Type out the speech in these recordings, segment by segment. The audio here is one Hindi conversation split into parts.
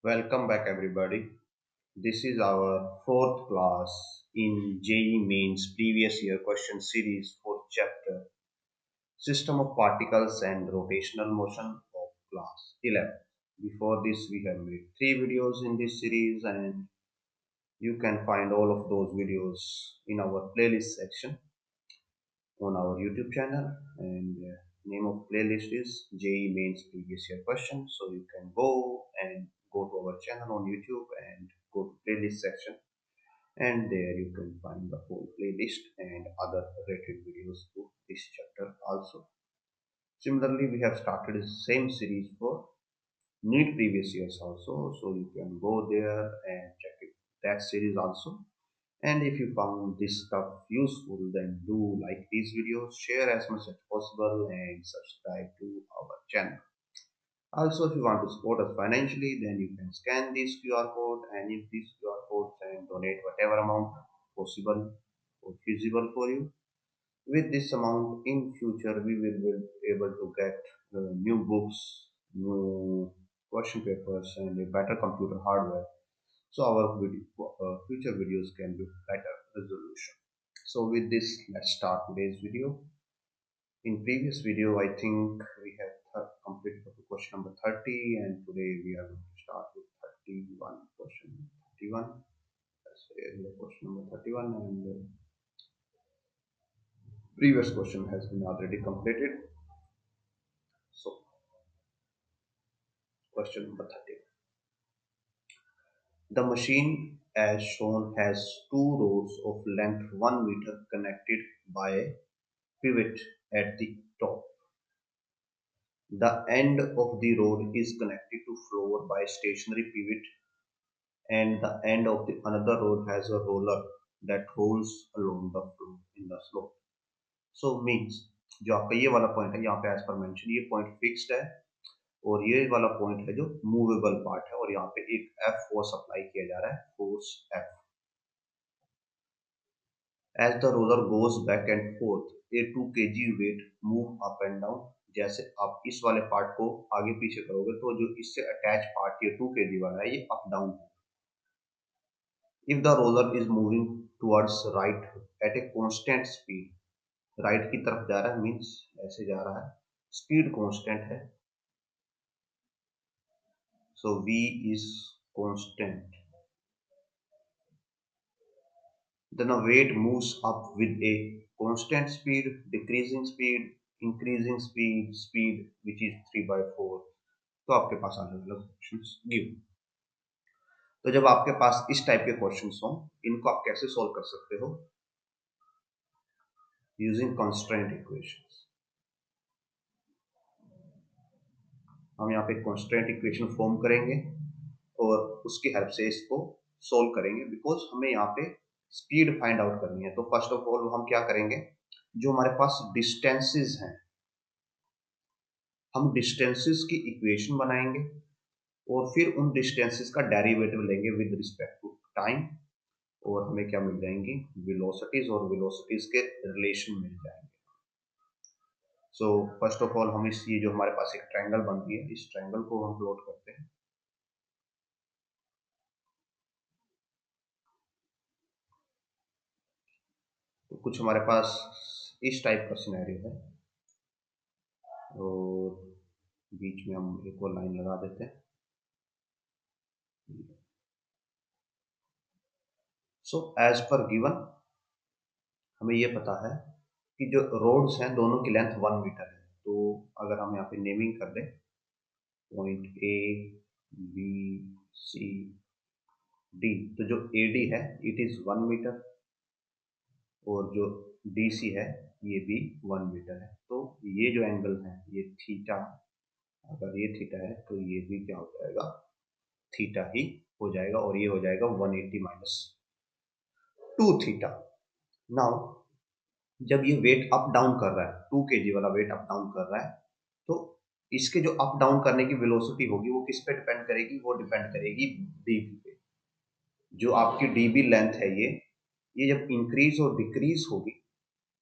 Welcome back, everybody. This is our fourth class in JEE Mains previous year question series for chapter System of Particles and Rotational Motion of class 11. Before this, we have made three videos in this series, and you can find all of those videos in our playlist section on our YouTube channel. And name of playlist is JEE Mains previous year question. So you can go to our channel on YouTube and go to playlist section, and there you can find the whole playlist and other related videos to this chapter also. Similarly, we have started the same series for NEET previous years also, so you can go there and check it, that series also. And if you found this stuff useful, then do like these videos, share as much as possible, and subscribe to our channel. Also, if you want to support us financially, then you can scan this QR code and use these QR codes and donate whatever amount possible or feasible for you. With this amount, in future, we will be able to get new books, new question papers, and a better computer hardware. So our future videos can be better resolution. So with this, let's start today's video. In previous video, I think we have completed question number 30, and today we are going to start with 31 question 31. That's question number 31, and previous question has been already completed. So question number 30. The machine as shown has two rods of length 1 meter connected by a pivot at the top. The end of the rod is connected to floor by stationary pivot, and the end of the another rod has a roller that rolls along the floor in the slope. So means जो आपका ये वाला पॉइंट है, यहाँ पे एज पर मेंशन ये पॉइंट फिक्स्ड है, और ये वाला पॉइंट है जो मूवेबल पार्ट है, और यहाँ पे एक F फोर्स अप्लाई किया जा रहा है, force F. As the roller goes back and forth, a 2 kg weight move up and down. जैसे आप इस वाले पार्ट को आगे पीछे करोगे तो जो इससे अटैच पार्ट ये 2 kg वाला है ये अप डाउन है. If the roller is moving towards right at a constant speed, right की तरफ जा रहा है मीन्स ऐसे जा रहा है, स्पीड कांस्टेंट है, so v is constant, then a weight moves up with a constant speed, decreasing speed, increasing speed which is 3/4. तो आपके पास अलग अलग ऑप्शंस गिव. तो जब आपके पास इस टाइप के क्वेश्चंस हो, इनको आप कैसे सॉल्व कर सकते हो? Using constraint equations. हम यहाँ पे कंस्ट्रेंट इक्वेशन फॉर्म करेंगे और उसकी हेल्प से इसको सोल्व करेंगे, बिकॉज हमें यहाँ पे स्पीड फाइंड आउट करनी है. तो फर्स्ट ऑफ ऑल हम क्या करेंगे, जो हमारे पास डिस्टेंसेस हैं, हम डिस्टेंसेस की इक्वेशन बनाएंगे और फिर उन डिस्टेंसेस का डेरिवेटिव लेंगे विद रिस्पेक्ट टू टाइम, और हमें क्या मिल जाएंगी, वेलोसिटीज, और वेलोसिटीज के रिलेशन मिल जाएंगे. सो फर्स्ट ऑफ ऑल हम इस ये जो हमारे पास एक ट्रायंगल बनती है, इस ट्रायंगल को हम प्लॉट करते हैं. तो कुछ हमारे पास इस टाइप का सिनेरियो है, और बीच में हम एक और लाइन लगा देते हैं. सो एज पर गिवन हमें ये पता है कि जो रोड्स हैं दोनों की लेंथ 1 मीटर है. तो अगर हम यहाँ पे नेमिंग कर दें, point A B C D, तो जो ए डी है इट इज 1 मीटर, और जो डी सी है ये भी 1 मीटर है. तो ये जो एंगल है ये थीटा, अगर ये थीटा है तो ये भी क्या हो जाएगा, थीटा ही हो जाएगा, और ये हो जाएगा 180 माइनस 2 थीटा. नाउ जब ये वेट अप डाउन कर रहा है, 2 kg वाला वेट अप डाउन कर रहा है, तो इसके जो अप डाउन करने की वेलोसिटी होगी वो किस पे डिपेंड करेगी, वो डिपेंड करेगी डीबी पे. जो आपकी डीबी लेंथ है ये जब इंक्रीज और डिक्रीज होगी,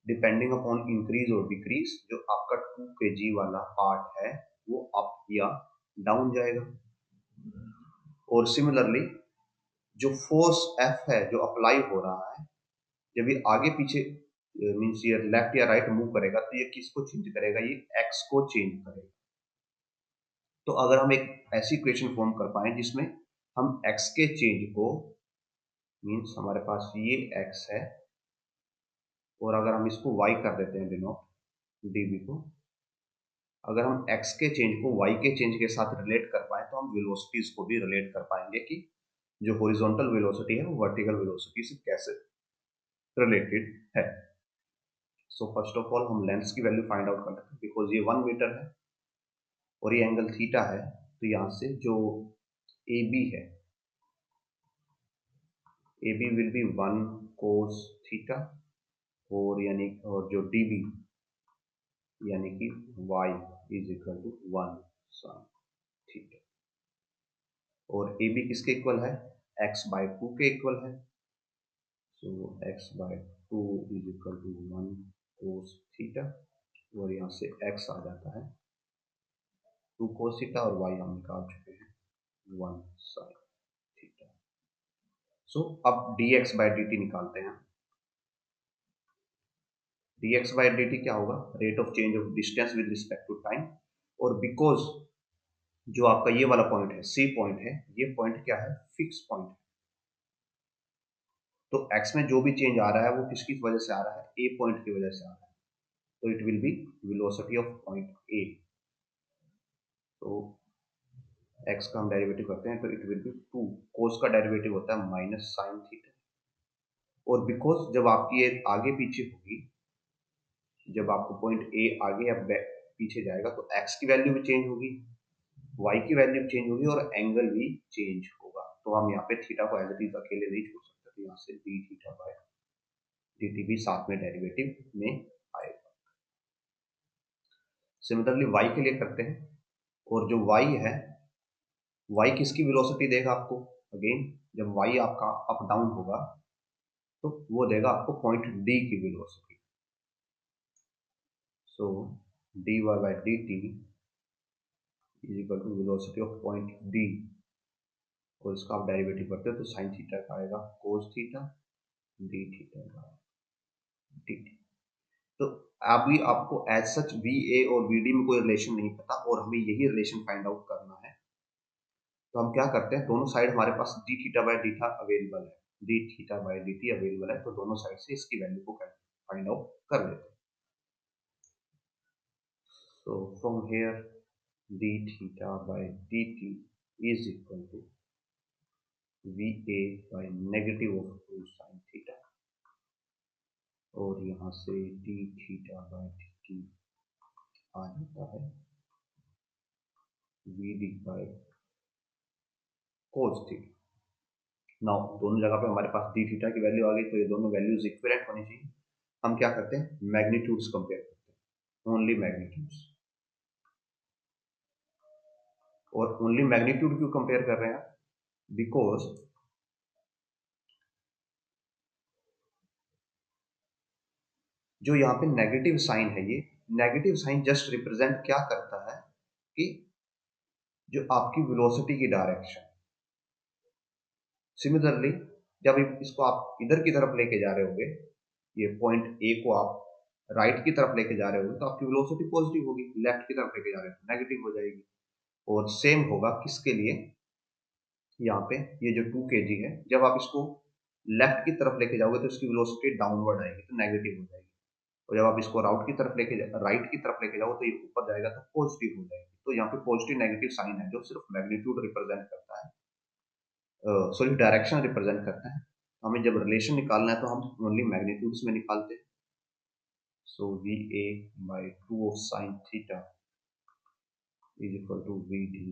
डिपेंडिंग अपॉन इंक्रीज और डिक्रीज, जो आपका 2 kg वाला पार्ट है वो अप या डाउन जाएगा. और सिमिलरली जो फोर्स एफ है जो अप्लाई हो रहा है, जब ये आगे पीछे मीन्स ये लेफ्ट या राइट मूव करेगा तो ये किसको चेंज करेगा, ये एक्स को चेंज करेगा। तो अगर हम एक ऐसी इक्वेशन फॉर्म कर पाए जिसमें हम एक्स के चेंज को, मीन्स हमारे पास ये एक्स है और अगर हम इसको वाई कर देते हैं डिनोट डीवी को, अगर हम x के चेंज को y के चेंज के साथ रिलेट कर पाए तो हम वेलोसिटीज को भी रिलेट कर पाएंगे कि जो हॉरिजॉन्टल वेलोसिटी है वो वर्टिकल वेलोसिटी से कैसे रिलेटेड है। सो फर्स्ट ऑफ ऑल हम लेंथ की वैल्यू फाइंड आउट कर लेते हैं। बिकॉज ये 1 मीटर है और ये एंगल थीटा है, तो यहाँ से जो ए बी है, A B will be 1 cos theta, और जो डी बी यानी कि y is equal to 1 sine theta. और ए बी किसके इक्वल है, x/2 के इक्वल है। So x/2 is equal to 1 cos theta, और यहाँ से x आ जाता है 2 कोस थीटा और y हम निकाल चुके हैं 1 साइन थीटा। सो अब dx/dt निकालते हैं। dx/dt क्या होगा, rate of change of distance with respect to time. और बिकॉज जो आपका ये वाला पॉइंट है, सी पॉइंट है, ये पॉइंट क्या है, फिक्स पॉइंट है। तो x में जो भी चेंज आ रहा है वो किसकी वजह से आ रहा है, ए पॉइंट की वजह से आ रहा है। तो it will B velocity of point A. तो x का हम डेरिवेटिव करते हैं तो इट विल बी 2 कोस का डेरिवेटिव होता है माइनस साइन थीटा। और बिकॉज जब आपकी ये आगे पीछे होगी, जब आपको पॉइंट ए आगे या पीछे जाएगा तो x की वैल्यू भी चेंज होगी, y की वैल्यू भी चेंज होगी और एंगल भी चेंज होगा। तो हम यहाँ पे थीटा को एज इट इज अकेले नहीं छोड़ सकते, तो यहाँ से डी थीटा बाय dt भी साथ में डेरिवेटिव में आएगा। सिमिलरली y के लिए करते हैं, और जो y है, y किसकी वेलोसिटी देगा आपको, अगेन जब y आपका अप डाउन होगा तो वो देगा आपको पॉइंट D की velocity. So dy by dt is equal to velocity of point D, और इसका आप डेरिवेटिव करते हो तो साइन थीटा का आएगा cos theta D theta by dt। तो अभी आपको एज सच VA और VD में कोई रिलेशन नहीं पता और हमें यही रिलेशन फाइंड आउट करना है। तो हम क्या करते हैं, दोनों साइड हमारे पास d theta by dt available है, d theta by dt available है, तो दोनों साइड से इसकी वैल्यू को फाइंड आउट कर लेते हैं। So from here d theta by dt is equal to VA by negative of 2 sin theta, और यहाँ से d theta by dt आ जाता है VD by cos theta। Now दोनों जगह पे हमारे पास d थीटा की वैल्यू आ गई, तो ये दोनों वैल्यूज इक्विवेलेंट होनी चाहिए। हम क्या करते हैं, मैग्नीट्यूड्स कंपेयर करते हैं, ओनली मैग्नीट्यूड्स। और ओनली मैग्नीट्यूड क्यों कंपेयर कर रहे हैं, बिकॉज जो यहाँ पे नेगेटिव साइन है, ये नेगेटिव साइन जस्ट रिप्रेजेंट क्या करता है कि जो आपकी वेलोसिटी की डायरेक्शन। सिमिलरली जब इसको आप इधर की तरफ लेके जा रहे होगे, ये पॉइंट ए को आप राइट की तरफ लेके जा रहे होगे तो आपकी वेलोसिटी पॉजिटिव होगी, लेफ्ट की तरफ लेके जा रहे हो नेगेटिव हो जाएगी। और सेम होगा किसके लिए, यहाँ पे ये जो 2 kg है, जब आप इसको लेफ्ट की तरफ लेके जाओगे तो इसकी वेलोसिटी डाउनवर्ड आएगी तो नेगेटिव हो जाएगी, और जब आप इसको राइट की तरफ लेके जाओ तो ये ऊपर जाएगा तो पॉजिटिव हो जाएगी। तो यहाँ पे पॉजिटिव नेगेटिव साइन है जो सिर्फ मैग्नीट्यूड रिप्रेजेंट करता है, सॉरी डायरेक्शन रिप्रेजेंट करता है। हमें जब रिलेशन निकालना है तो हम ओनली मैग्नीट्यूड्स में निकालते हैं। सो VA by 2 of sin theta is equal to VD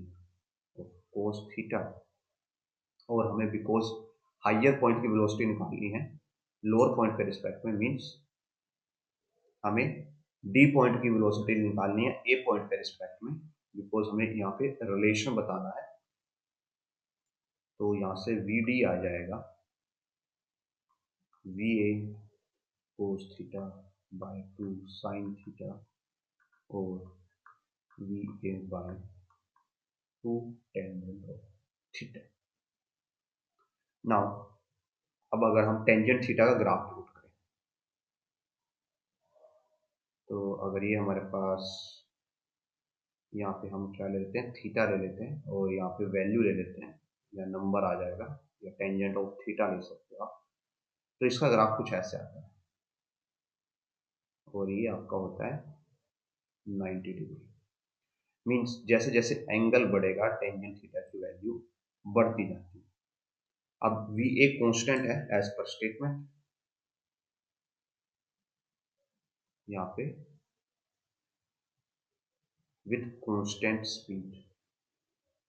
of cos theta। और हमें बिकॉज हाइयर पॉइंट की वेलोसिटी निकालनी है लोअर पॉइंट के रिस्पेक्ट में, मींस हमें डी पॉइंट की वेलोसिटी निकालनी है ए पॉइंट के रिस्पेक्ट में, बिकॉज हमें यहाँ पे रिलेशन बताना है। तो यहाँ से VD आ जाएगा VA cos theta by 2 sin theta और VA by 2 tan theta. Now अब अगर हम टेंजेंट थीटा का ग्राफ प्लॉट करें, तो अगर ये हमारे पास यहाँ पे हम क्या ले लेते हैं, थीटा ले लेते हैं और यहाँ पे वैल्यू ले लेते हैं या नंबर आ जाएगा या टेंजेंट ऑफ थीटा ले सकते हो आप, तो इसका ग्राफ कुछ ऐसे आता है और ये आपका होता है 90 डिग्री। मीन्स जैसे जैसे एंगल बढ़ेगा टेंजेंट थीटा की वैल्यू बढ़ती जाती है। अब वी एक कांस्टेंट है एज पर स्टेटमेंट, यहाँ पे विथ कांस्टेंट स्पीड,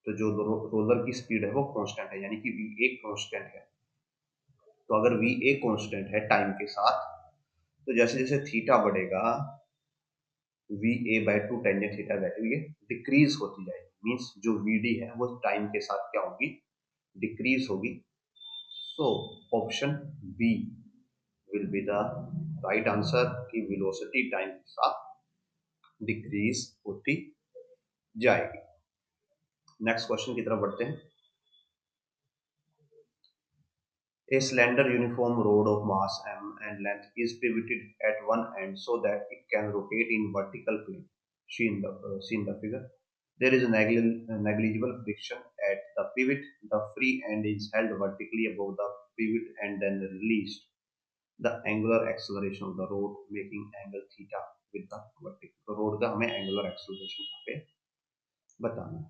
तो जो रोलर की स्पीड है वो कांस्टेंट है, यानी कि वी एक कांस्टेंट है। तो अगर वी एक कांस्टेंट है टाइम के साथ, तो जैसे जैसे थीटा बढ़ेगा V A by two tangent theta value ये डिक्रीज होती जाएगी। मीन्स जो वी डी है वो टाइम के साथ क्या होगी, डिक्रीज होगी। So option B will be the right answer की वेलोसिटी टाइम के साथ डिक्रीज होती जाएगी। नेक्स्ट क्वेश्चन की तरफ बढ़ते हैं। A slender uniform rod of mass m and length is pivoted at one end so that it can rotate in vertical plane. See in the figure. There is a negligible friction at the pivot. The free end is held vertically above the pivot and then released. The angular acceleration of the rod making angle theta with the vertical. तो रोड का हमें angular acceleration यहाँ पे बताना है।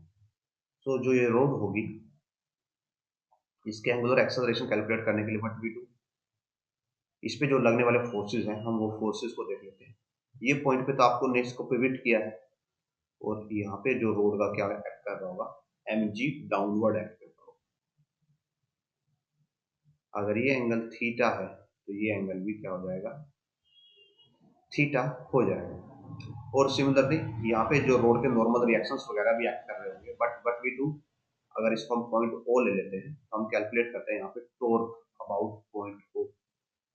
तो जो ये रोड होगी इसके एंगुलर एक्सेलरेशन कैलकुलेट करने के लिए व्हाट वी डू, इस पे जो लगने वाले फोर्सेस हैं हम वो फोर्सेस को देख लेते हैं। ये पॉइंट पे तो आपको ने इसको पिविट किया है और यहाँ पे जो रोड का क्या एक्ट कर रहा होगा, mg डाउनवर्ड एक्ट कर रहा होगा। अगर ये एंगल थीटा है तो ये एंगल भी क्या हो जाएगा, थीटा हो जाएगा। और सिमिलरली यहाँ पे जो रोड के नॉर्मल रिएक्शंस वगैरह भी एक्ट कर रहे होंगे, बट वट वी डू, अगर इसको हम पॉइंट ओ ले लेते हैं तो हम कैलकुलेट करते हैं यहाँ पे टॉर्क अबाउट पॉइंट ओ।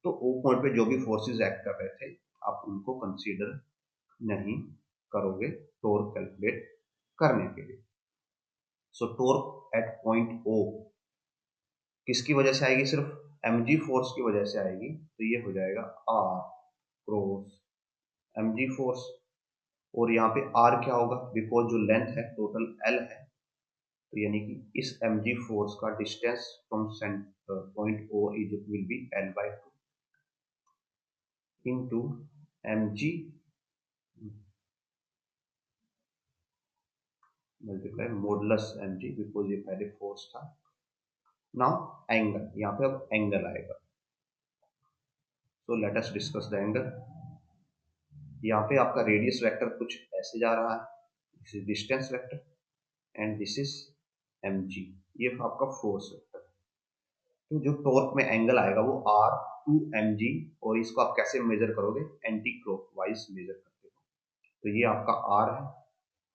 तो ओ पॉइंट पे जो भी फोर्सेस एक्ट कर रहे थे आप उनको कंसीडर नहीं करोगे टॉर्क कैलकुलेट करने के लिए। So torque at point O किसकी वजह से आएगी, सिर्फ mg फोर्स की वजह से आएगी। तो ये हो जाएगा r क्रॉस mg फोर्स। और यहाँ पे r क्या होगा, बिकॉज जो लेंथ है टोटल l है, तो यानी कि इस mg फोर्स का distance from point o is will be l by 2 into mg multiply modulus mg, because ये पहले फोर्स था। नाउ एंगल, यहाँ पे अब एंगल आएगा। सो let us discuss the angle. यहाँ पे आपका रेडियस वेक्टर कुछ ऐसे जा रहा है, this is distance vector and this is mg, ये आपका फोर्स वेक्टर। तो जो टॉर्क में एंगल आएगा वो r टू mg, और इसको आप कैसे मेजर करोगे, एंटी क्लॉकवाइज मेजर करते हो। तो ये आपका r है,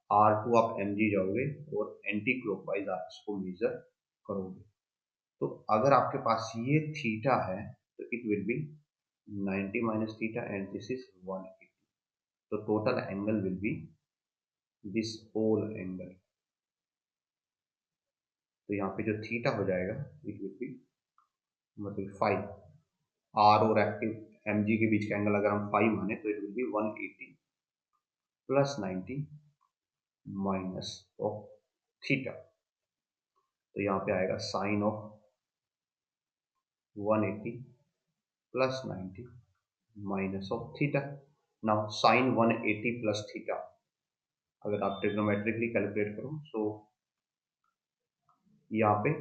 r2 आप mg जाओगे और एंटी क्लॉकवाइज आप इसको मेजर करोगे। तो अगर आपके पास ये थीटा है तो it will be 90 minus theta and this is 180। तो total angle will be this whole angle. तो यहाँ पे जो थीटा हो जाएगा इट विल बी मतलब 5, आर और एक्टिव mg के बीच का एंगल अगर हम 5 माने तो it will be 180 plus 90 minus of theta. तो यहाँ पे आएगा sine of 180 plus 90 minus of theta. Now sine 180 plus theta अगर आप ट्रिग्नोमेट्रिकली कैलकुलेट करो, सो यहाँ पे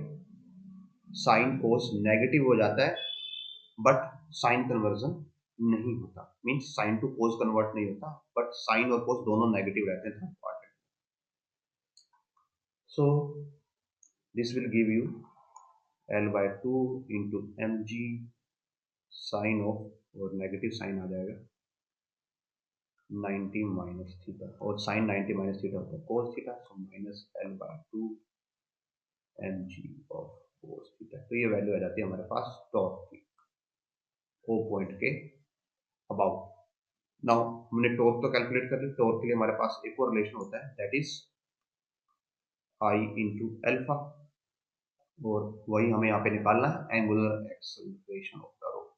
साइन कोस नेगेटिव हो जाता है बट साइन कन्वर्जन नहीं होता। Means sign to cos convert नहीं होता, बट साइन और कोस दोनों नेगेटिव रहते हैं third part. So this will give you l by 2 into mg sine of, और नेगेटिव साइन आ जाएगा 90 माइनस थीटा, और साइन 90 माइनस थीटा होता है cos theta, so minus l by 2 mg of cos theta. तो ये वैल्यू आ जाती है हमारे पास टॉर्क की ओ पॉइंट के अबाउट। नाउ हमने टॉर्क तो कैलकुलेट कर ली, टॉर्क के लिए हमारे पास एक और रिलेशन होता है that is I into alpha. और वही हमें यहाँ पे निकालना है angular acceleration of the rod.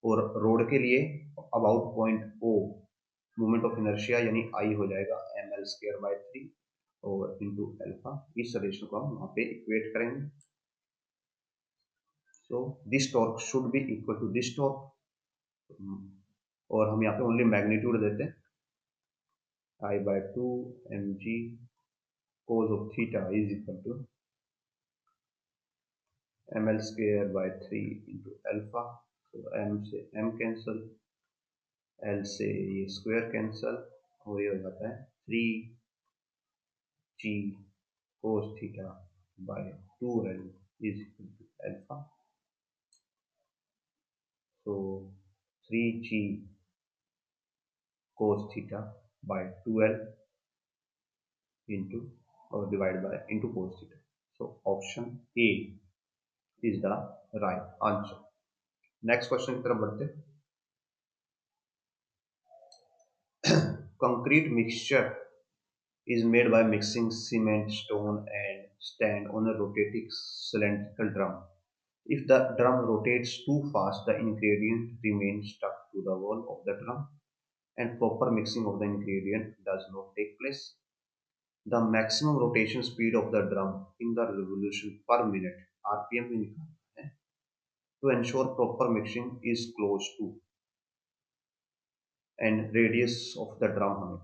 और रोड के लिए about point O moment of inertia यानी आई हो जाएगा ml²/3 और इंटू अल्फा। इस रिलेशन को हम वहाँ पे इक्वेट करेंगे। So this torque should be equal to this torque, और हम यहाँ पे ओनली मैग्नीट्यूड देते हैं I/2 mg cos of theta is equal to ml²/3 into alpha. तो m से m कैंसल, l से ये स्क्वायर कैंसल, और ये हो जाता है 3g cos theta by 2l is equal to alpha। so 3g cos theta by 2l into or divided by into cos theta। so option A is the right answer। Next question की तरफ बढ़ते हैं। concrete mixture is made by mixing cement, stone and sand on a rotating cylindrical drum. If the drum rotates too fast, the ingredient remains stuck to the wall of the drum and proper mixing of the ingredient does not take place. The maximum rotation speed of the drum in the revolution per minute RPM में निकालना है। To ensure proper mixing is close to and radius of the drum हमें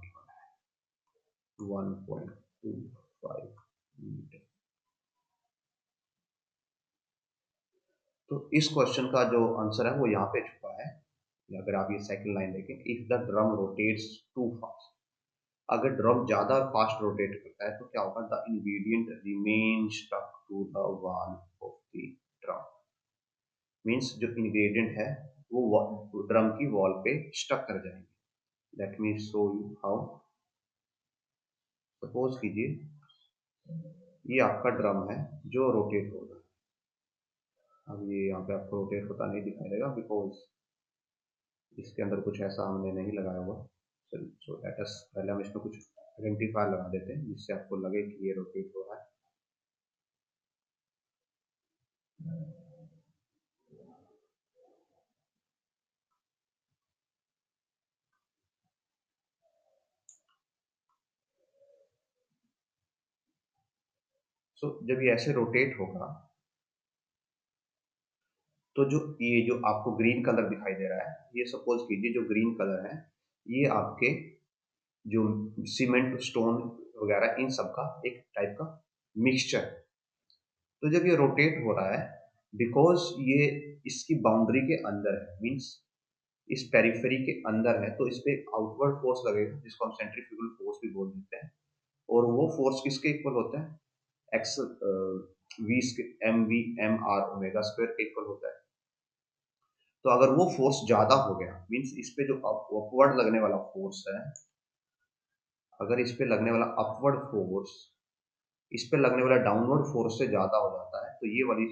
1.25 मीटर। तो इस क्वेश्चन का जो आंसर है वो यहाँ पे छुपा है। अगर आप ये सेकंड लाइन देखें, if the drum rotates too fast, अगर ड्रम ज्यादा फास्ट रोटेट करता है तो क्या होगा, the ingredient remain stuck to the wall of the drum. Means जो इंग्रेडिएंट है वो ड्रम की वॉल पे स्टक कर जाएंगे। Let me show you how. Suppose कीजिए ये आपका ड्रम है जो रोटेट हो रहा है। अब ये यहाँ पे आपको रोटेट होता नहीं दिखाई देगा बिकॉज इसके अंदर कुछ ऐसा हमने नहीं लगाया हुआ। सो लेट अस पहले हम इसमें कुछ आइडेंटिफायर लगा देते हैं जिससे आपको लगे कि ये रोटेट हो रहा है। सो जब ये ऐसे रोटेट होगा तो जो आपको ग्रीन कलर दिखाई दे रहा है, ये सपोज कीजिए जो ग्रीन कलर है ये आपके जो सीमेंट स्टोन वगैरह इन सब का एक टाइप का मिक्सचर। तो जब ये रोटेट हो रहा है, बिकॉज ये इसकी बाउंड्री के अंदर है, मींस इस पेरिफेरी के अंदर है, तो इस पे आउटवर्ड फोर्स लगेगा जिसको हम सेंट्रीफ्यूगल फोर्स भी बोल देते हैं। और वो फोर्स किसके इक्वल होता है, x v m v m r omega square के इक्वल होता है। तो अगर वो फोर्स ज्यादा हो गया, मींस इस पे जो अपवर्ड लगने वाला फोर्स है, अगर इस पे लगने वाला अपवर्ड फोर्स इस पे लगने वाला डाउनवर्ड फोर्स से ज्यादा हो जाता है, तो ये वाली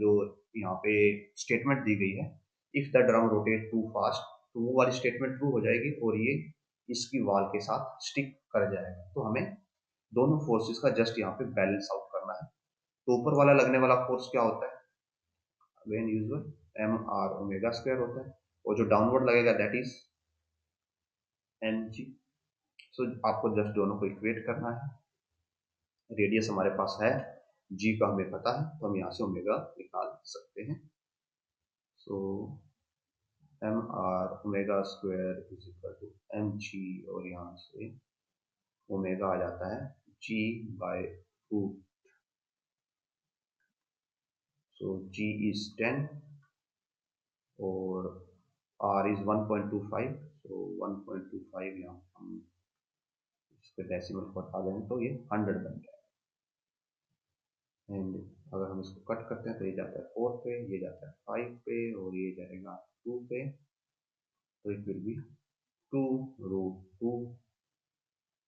जो यहाँ पे स्टेटमेंट दी गई है, if the drum rotate too fast, तो वो वाली स्टेटमेंट ट्रू हो जाएगी और ये इसकी वॉल के साथ स्टिक कर जाएगा। तो हमें दोनों फोर्सेस का जस्ट यहाँ पे बैलेंस आउट करना है। तो ऊपर वाला लगने वाला फोर्स क्या होता है, again usual m r omega square होता है, और जो डाउनवर्ड लगेगा that is m g. So आपको जस्ट दोनों को इक्वेट करना है। रेडियस हमारे पास है, जी का हमें पता है, तो हम यहाँ से ओमेगा निकाल सकते हैं। So m r omega square is equal to m g, और यहाँ से ओमेगा आ जाता है जी बाय 2। सो जी इज 10 और आर इज 1.25। सो 1.25 यहाँ हम इसके डेसिमल को हटा दें तो ये 100 बन जाएगा। एंड अगर हम इसको कट करते हैं तो ये जाता है 4 पे, ये जाता है 5 पे, और ये जाएगा 2 पे। तो इट विल बी 2√2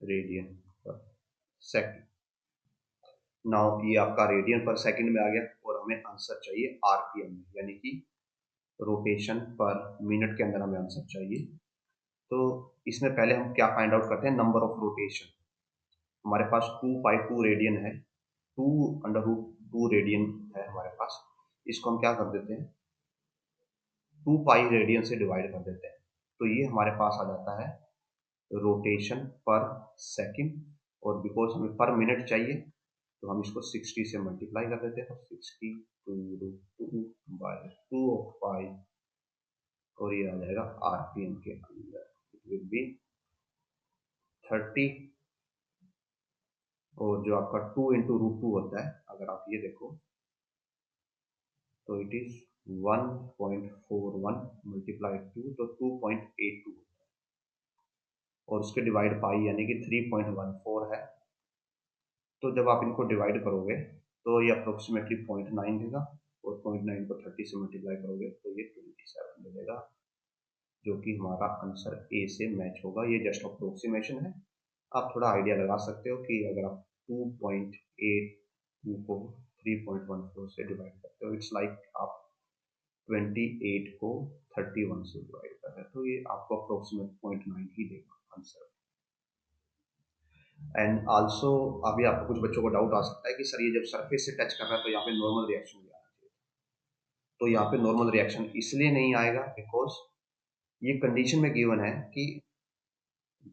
रेडियन पर सेकंड। नाउ ये आपका रेडियन पर सेकंड में आ गया, और हमें आंसर चाहिए आरपीएम में, यानी कि रोटेशन पर मिनट के अंदर हमें आंसर चाहिए। तो इसमें पहले हम क्या फाइंड आउट करते हैं, नंबर ऑफ रोटेशन। हमारे पास 2 पाई 2 रेडियन है, 2 अंडर रूट 2 रेडियन है हमारे पास, इसको हम क्या कर देते हैं 2 पाई रेडियन से डिवाइड कर देते हैं, तो ये हमारे पास आ जाता है रोटेशन पर सेकंड, और बिकॉज हमें पर मिनट चाहिए तो हम इसको 60 से मल्टीप्लाई कर देते हैं, तो 60 2 बाय 2 ऑफ पाई, और ये आ जाएगा आरपीएम के अंदर, इट विल बी 30, और जो आपका 2 इंटू रूट 2 होता है, अगर आप ये देखो तो इट इज 1.41 मल्टीप्लाई 2, तो 2.82 होता है, और उसके डिवाइड पाई यानी कि 3.14 है, तो जब आप इनको डिवाइड करोगे तो ये अप्रोक्सीमेटली 0.9 देगा, और 0.9 को 30 से मल्टीप्लाई करोगे तो ये 27 दे देगा, जो कि हमारा आंसर ए से मैच होगा। ये जस्ट अप्रोक्सीमेशन है, आप थोड़ा आइडिया लगा सकते हो कि अगर आप 2.82 को 3.14 से डिवाइड करते हो, इट्स लाइक आप 28 को 31 से डिवाइड कर रहे हैं, तो ये आपको अप्रोक्सीमेट 0.9 ही देगा आंसर। एंड आल्सो अभी आपको कुछ बच्चों को डाउट आ सकता है कि सर ये जब सरफेस से टच कर रहा है तो यहाँ पे नॉर्मल रिएक्शन भी आना चाहिए, तो यहाँ पे नॉर्मल रिएक्शन इसलिए नहीं आएगा बिकॉज ये कंडीशन में गिवन है कि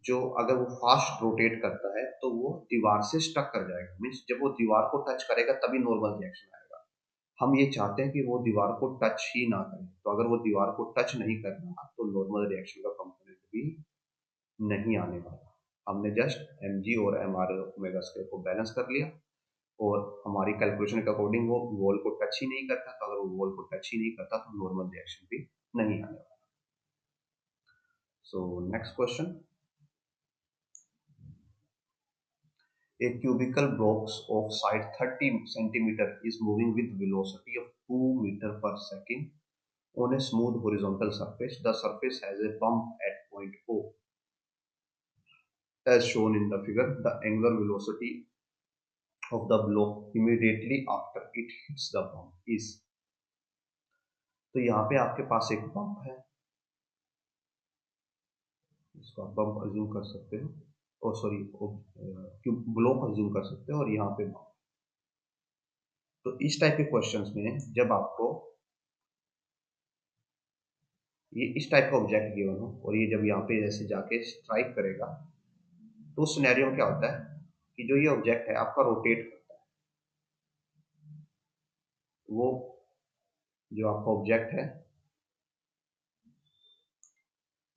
जो अगर वो फास्ट रोटेट करता है तो वो दीवार से स्टक कर जाएगा, मीन्स जब वो दीवार को टच करेगा तभी नॉर्मल रिएक्शन आएगा। हम ये चाहते हैं कि वो दीवार को टच ही ना करे, तो अगर वो दीवार को टच नहीं कर रहा तो नॉर्मल रिएक्शन का कंपोनेंट भी नहीं आने वाला। हमने जस्ट mg और mr ओमेगा स्क्वायर को बैलेंस कर लिया, और हमारी कैलकुलेशन के अकॉर्डिंग वो वॉल को टच ही नहीं करता, तो अगर वो वॉल को टच ही नहीं करता तो नॉर्मल रिएक्शन भी नहीं आने वाला। So next question, a cubical box of side 30 centimeter is moving with velocity of 2 meter per second on a smooth horizontal surface. The surface has a bump at point O as shown in the figure. The angular velocity of the block immediately after it hits the bump is, तो यहाँ पे आपके पास एक बम्प है, इसको आप बम्प अज्यूम कर सकते हो, और सॉरी ब्लॉक अज्यूम कर सकते हो, और यहाँ पे बम्प। तो इस टाइप के क्वेश्चंस में जब आपको ये इस टाइप का ऑब्जेक्ट गिवन हो और ये जब यहाँ पे जैसे जाके स्ट्राइक करेगा, तो उस सिनेरियो में क्या होता है कि जो ये ऑब्जेक्ट है आपका रोटेट करता है, वो जो आपका ऑब्जेक्ट है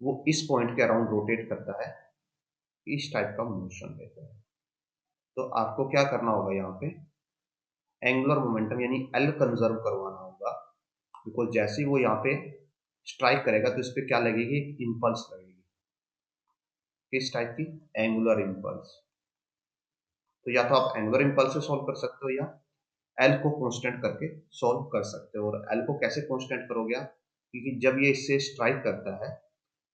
वो इस पॉइंट के अराउंड रोटेट करता है, इस टाइप का मोशन देता है। तो आपको क्या करना होगा, यहाँ पे एंगुलर मोमेंटम यानी एल कंजर्व करवाना होगा, बिकॉज जैसे ही वो यहाँ पे स्ट्राइक करेगा तो इस पर क्या लगेगी, इंपल्स लगेगी, किस टाइप की, एंगुलर इंपल्स। तो या तो आप एंगुलर इंपल्स से सॉल्व कर सकते हो या एल को कांस्टेंट करके सॉल्व कर सकते हो। और एल को कैसे कांस्टेंट करोगे आप, क्योंकि जब ये इससे स्ट्राइक करता है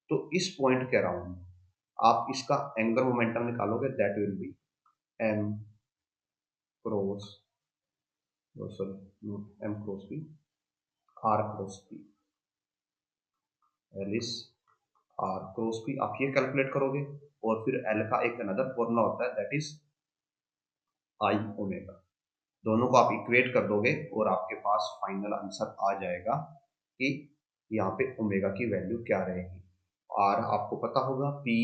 तो इस पॉइंट के अराउंड आप इसका एंगुलर मोमेंटम निकालोगे, that will be m cross, sorry m cross p, r cross p, L is r cross p. आप ये कैलकुलेट करोगे, और फिर एल का एक अनदर फॉर्मूला होता है दैट इज आई ओमेगा। दोनों को आप इक्वेट कर दोगे और आपके पास फाइनल आंसर आ जाएगा कि यहाँ पे ओमेगा की वैल्यू क्या रहेगी। आर आपको पता होगा, पी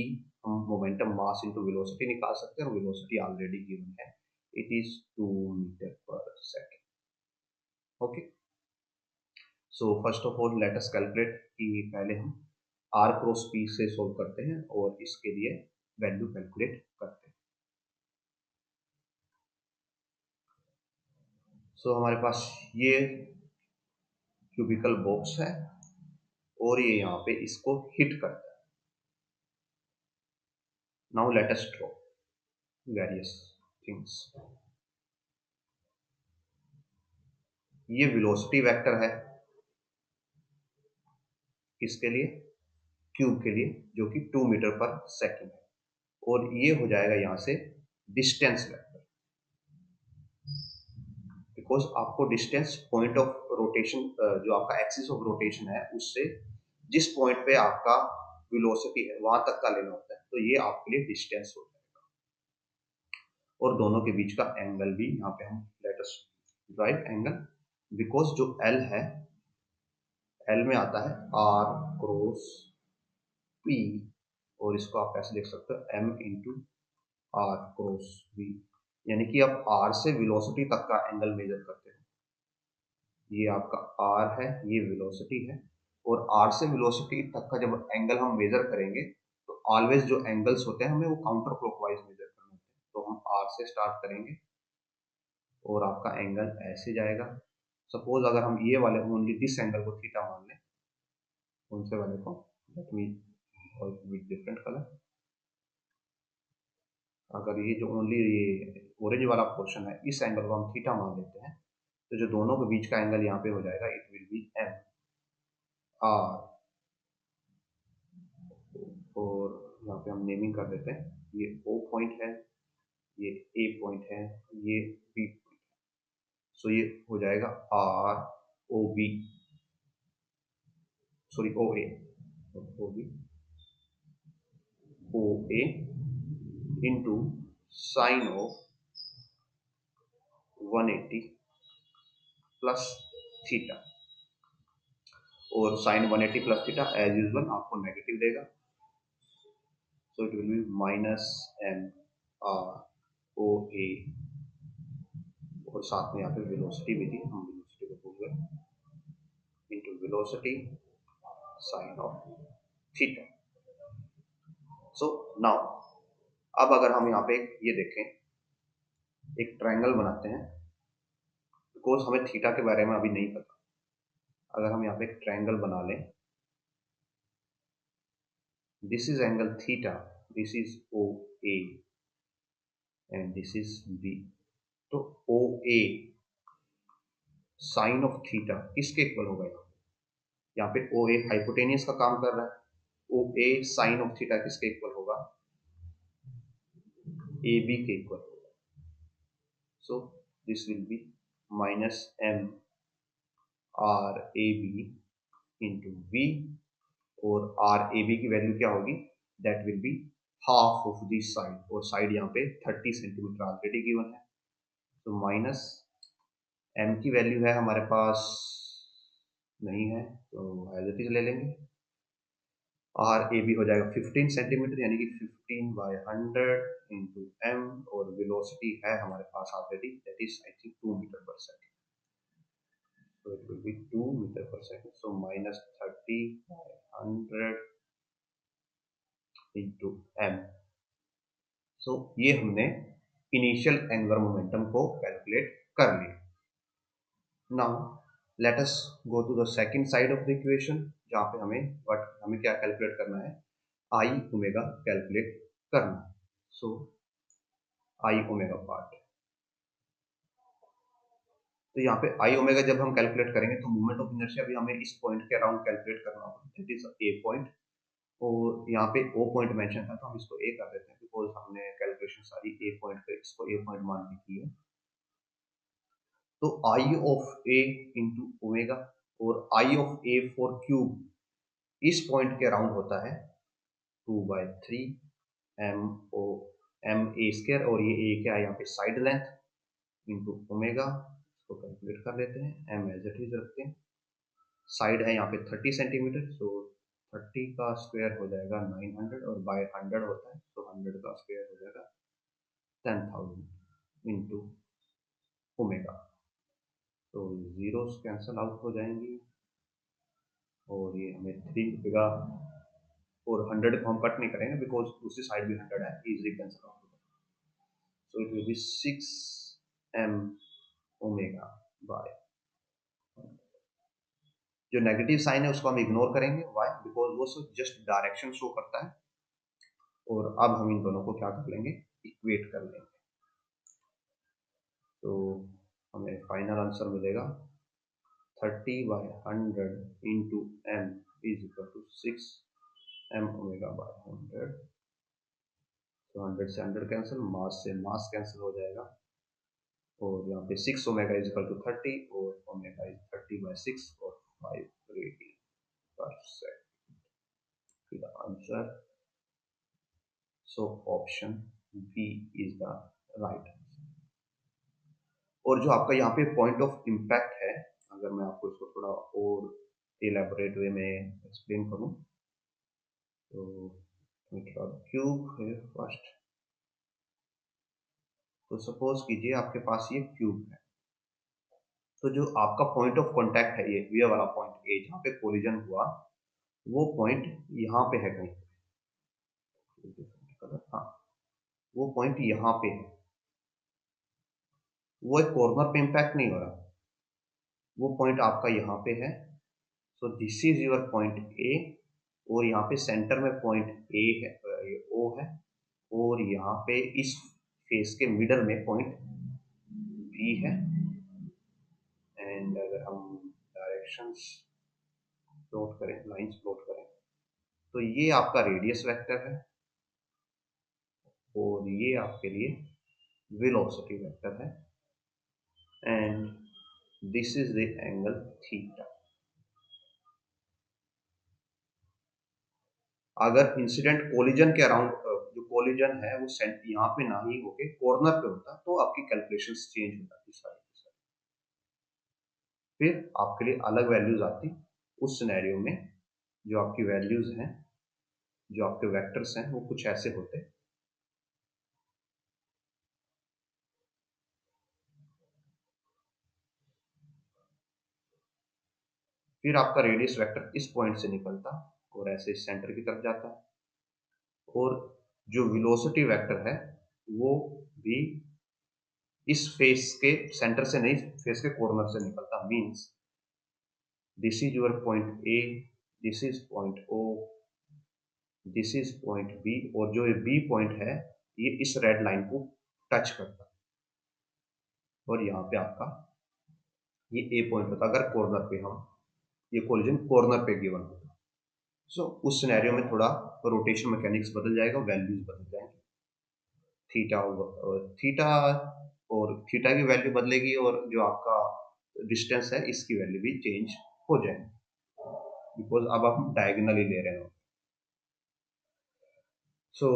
हम मोमेंटम मास इनटू वेलोसिटी निकाल सकते हैं, और वेलोसिटी ऑलरेडी गिवन है, it is 2 metre per second. Okay, so first of all let us calculate कि पहले हम आर क्रॉस पी से सोल्व करते हैं और इसके लिए वैल्यू कैलकुलेट करते हैं। सो हमारे पास ये क्यूबिकल बॉक्स है और ये यहाँ पे इसको हिट करता है। Now let us draw various things. ये वेलोसिटी वेक्टर है किसके लिए, क्यूब के लिए, जो कि 2 मीटर पर सेकेंड है, और ये हो जाएगा यहाँ से डिस्टेंस वेक्टर, बिकॉज आपको डिस्टेंस पॉइंट ऑफ रोटेशन, जो आपका एक्सिस ऑफ रोटेशन है उससे जिस पॉइंट पे आपका वेलोसिटी है वहां तक का लेना होता है, तो ये आपके लिए डिस्टेंस हो जाएगा। और दोनों के बीच का एंगल भी यहाँ पे हम let us right angle, because जो एल है, एल में आता है आर क्रॉस पी, और इसको आप ऐसे लिख सकते हो m into r cross v, यानी कि आप आर से वेलोसिटी तक का एंगल मेजर करते हो। ये आपका आर है, ये वेलोसिटी है, और आर से वेलोसिटी तक का जब एंगल हम मेजर करेंगे तो ऑलवेज जो एंगल्स होते हैं हमें वो काउंटर क्लॉकवाइज मेजर करने होते हैं। तो हम आर से स्टार्ट करेंगे और आपका एंगल ऐसे जाएगा। सपोज अगर हम ये वाले ओनली दिस एंगल को थीटा मान लें, कौन से वाले को, let me with different colour, अगर ये जो ओनली ये ऑरेंज वाला पोर्शन है इस एंगल को हम थीटा मान लेते हैं, तो जो दोनों के बीच का एंगल यहाँ पे हो जाएगा, it will be m r, और यहाँ पे हम नेमिंग कर देते हैं, ये ओ पॉइंट है, ये ए पॉइंट है, ये बी पॉइंट है। सो ये हो जाएगा r O B, sorry O A, O B O A into sine of 180 plus theta, और sine 180 plus theta as usual आपको नेगेटिव देगा, so it will be minus m r O A, और साथ में यहाँ पे वेलोसिटी भी थी, हम वेलोसिटी को भूल गए, into velocity sine of theta. So now अब अगर हम यहाँ पे ये देखें, एक ट्रायंगल बनाते हैं, बिकॉज हमें थीटा के बारे में अभी नहीं पता। अगर हम यहाँ पे एक ट्रायंगल बना लें, this is angle theta, this is O A and this is B, तो O A sine of theta किसके इक्वल होगा? यहाँ पे ओ ए हाइपोटेनियस का काम कर रहा है, O A sine of theta किसके इक्वल होगा? ए बी के इक्वल होगा। So this will be minus m r A B into v, और आर ए बी की वैल्यू क्या होगी? That will be half of this side, और साइड यहाँ पे 30 सेंटीमीटर ऑलरेडी गिवन है, तो माइनस एम की वैल्यू है हमारे पास नहीं है, तो एज इट इज ले लेंगे, आर ए बी हो जाएगा 15 सेंटीमीटर, यानी कि 15/100 इंटू एम, और वेलोसिटी है हमारे पास already, that is I think 2 metre per second, so it will be 2 meter per second, so minus 30/100 into m। so ये हमने इनिशियल एंगुलर मोमेंटम को कैलकुलेट कर लिया। Now let us go to the second side of the equation, जहाँ पे हमें क्या कैलकुलेट करना है? आई ओमेगा कैलकुलेट करना है। सो आई ओमेगा पार्ट, तो यहाँ पे आई ओमेगा जब हम कैलकुलेट करेंगे तो मोमेंट ऑफ इनर्शिया भी हमें इस पॉइंट के अराउंड कैलकुलेट करना होगा, दैट इज ए पॉइंट, और यहाँ पे ओ पॉइंट मेंशन था तो हम इसको ए कर देते हैं, बिकॉज हमने कैलकुलेशन सारी ए पॉइंट पे, इसको ए पॉइंट मान के की है। तो I of A into omega, और I of A for cube इस पॉइंट के अराउंड होता है 2/3 m o m a square, और ये ए क्या है यहाँ पे? साइड लेंथ इंटू ओमेगा, इसको कैलकुलेट कर लेते हैं, एम एज इट इज रखते हैं, साइड है यहाँ पे 30 सेंटीमीटर, सो 30 का स्क्वायर हो जाएगा 900, और बाय 100 होता है, तो 100 का स्क्वायर हो जाएगा 10,000 इंटू ओमेगा, तो जीरोस कैंसल आउट हो जाएंगी, और ये हमें 3 मिलेगा, और 100 को हम कट नहीं करेंगे बिकॉज दूसरी साइड भी 100 है, इजीली कैंसल आउट होगा, सो it will be 6 m omega bye, जो नेगेटिव साइन है उसको हम इग्नोर करेंगे, व्हाई? बिकॉज वो सिर्फ जस्ट डायरेक्शन शो करता है, और अब हम इन दोनों को क्या कर लेंगे? इक्वेट कर लेंगे, तो हमें फाइनल आंसर मिलेगा 30/100 into m is equal to 6 m omega by 100, तो 100 से 100 कैंसिल, मास से मास कैंसिल हो जाएगा, और यहाँ पे 6 ओमेगा इज इक्वल टू 30, और ओमेगा इज 30/6 और 5 रेडियन पर second, the answer, so option B is the right answer। और जो आपका यहाँ पे पॉइंट ऑफ इम्पैक्ट है, अगर मैं आपको इसको थोड़ा और एलेबोरेट वे में एक्सप्लेन करूँ तो क्यूब है फर्स्ट। तो सपोज कीजिए आपके पास ये क्यूब है, तो जो आपका पॉइंट ऑफ कांटेक्ट है ये वाला पॉइंट ए जहाँ पे कोलिजन हुआ, वो पॉइंट यहाँ पे है कहीं, हाँ वो पॉइंट यहाँ पे है, वो एक कॉर्नर पे इम्पैक्ट नहीं हो रहा, वो पॉइंट आपका यहाँ पे है। So this is your point ए, और यहाँ पे सेंटर में पॉइंट ए है, ये ओ है, और यहाँ पे इस फेस के मिडल में पॉइंट बी है। एंड अगर हम डायरेक्शंस प्लॉट करें, लाइंस प्लॉट करें, तो ये आपका रेडियस वेक्टर है और ये आपके लिए वेलोसिटी वेक्टर है, and this is the angle theta. अगर इंसिडेंट कोलिजन के अराउंड जो कोलिजन है वो यहाँ पे ना ही होके कॉर्नर पे होता तो आपकी कैलकुलेशंस चेंज हो जाती सारी की सारी, फिर आपके लिए अलग वैल्यूज आती। उस सिनेरियो में जो आपकी वैल्यूज हैं, जो आपके वेक्टर्स हैं, वो कुछ ऐसे होते। फिर आपका रेडियस वेक्टर इस पॉइंट से निकलता और ऐसे सेंटर की तरफ जाता, और जो वेलोसिटी वेक्टर है वो भी इस फेस के सेंटर से नहीं, फेस के कॉर्नर से निकलता। Means this is your point A, this is point O, this is point B, और जो ये बी पॉइंट है ये इस रेड लाइन को टच करता, और यहाँ पे आपका ये ए पॉइंट होता अगर कॉर्नर पे हम ये कोलिजन कॉर्नर पे गिवन होता। सो उस सिनेरियो में थोड़ा रोटेशन मैकेनिक्स बदल जाएगा, वैल्यूज बदल जाएंगे, थीटा और थीटा, और थीटा की वैल्यू बदलेगी, और जो आपका डिस्टेंस है इसकी वैल्यू भी चेंज हो जाएगी, बिकॉज अब आप डायगोनली ले रहे हो। सो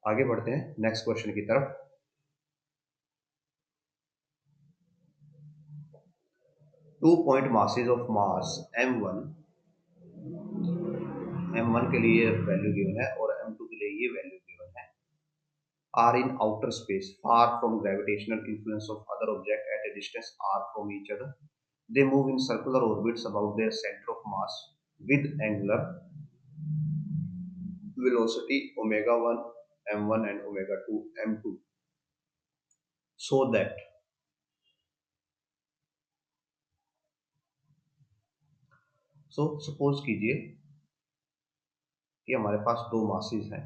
आगे बढ़ते हैं नेक्स्ट क्वेश्चन की तरफ। Two point masses of mass m1, m1 के लिए वैल्यू गिवन है और m2 के लिए ये वैल्यू गिवन है, are in outer space far from gravitational influence of other object at a distance r from each other. They move in circular orbits about their center of mass with angular velocity omega 1 m1 and omega 2 m2, so that suppose कीजिए कि हमारे पास दो मासेस हैं।